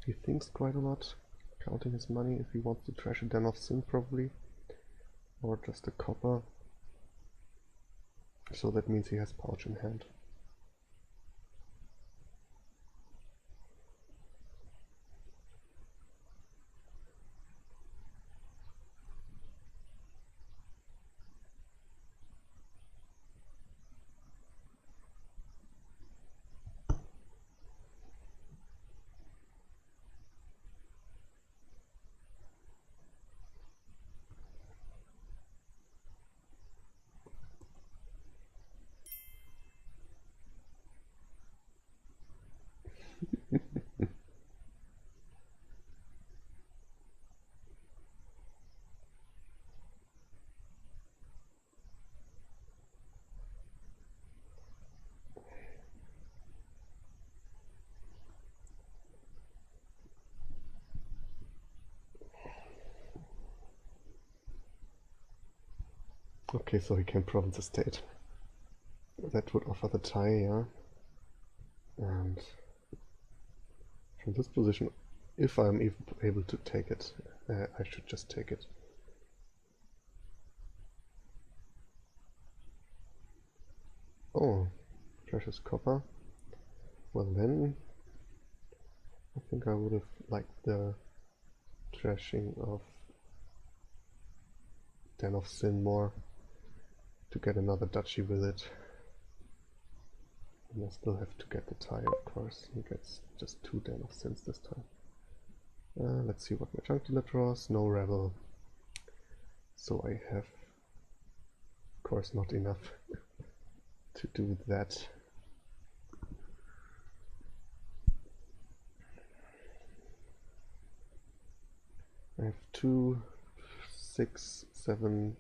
He thinks quite a lot, counting his money if he wants to trash a Den of Sin probably, or just a copper. So that means he has pouch in hand. Okay, so he can province a state. That would offer the tie, yeah. And from this position, if I'm even able to take it, I should just take it. Oh, precious copper. Well then, I think I would have liked the trashing of Den of Sin more to get another duchy with it. And I still have to get the tie, of course. He gets just 2 Den of Sins this time. Let's see what my junk dealer draws. No rebel. So I have, of course, not enough to do that. I have 2, 6, 7,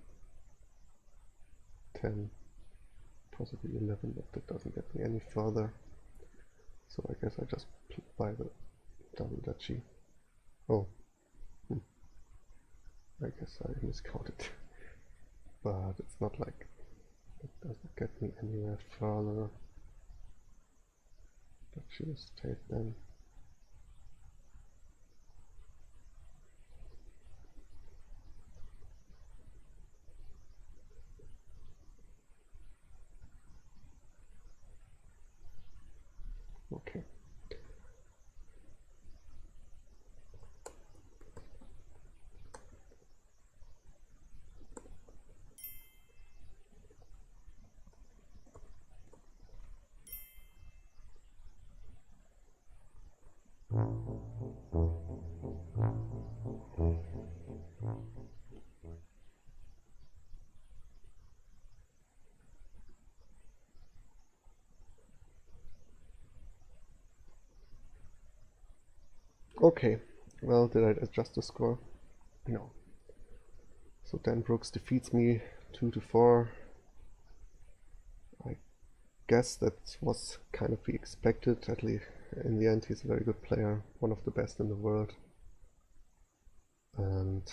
10, possibly 11, but that doesn't get me any further. So I guess I just buy the double duchy. Oh, I guess I miscounted. But it's not like it doesn't get me anywhere further. Duchy estate then. Okay. Okay, well, did I adjust the score? No. So Dan Brooks defeats me 2-4. I guess that was kind of be expected. At least in the end, he's a very good player, one of the best in the world. And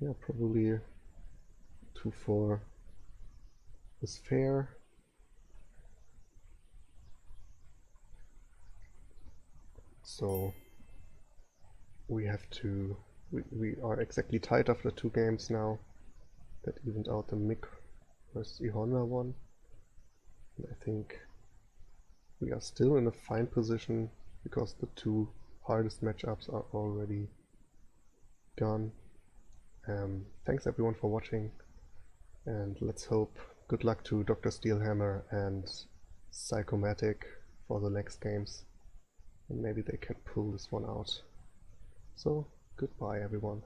yeah, probably 2-4 is fair. So we have to, we are exactly tied after 2 games now. That evened out the Mick versus Ihona one. And I think we are still in a fine position because the 2 hardest matchups are already gone. Thanks everyone for watching, and let's hope good luck to Dr. Steelhammer and Psychomatic for the next games, and maybe they can pull this one out. So, goodbye everyone.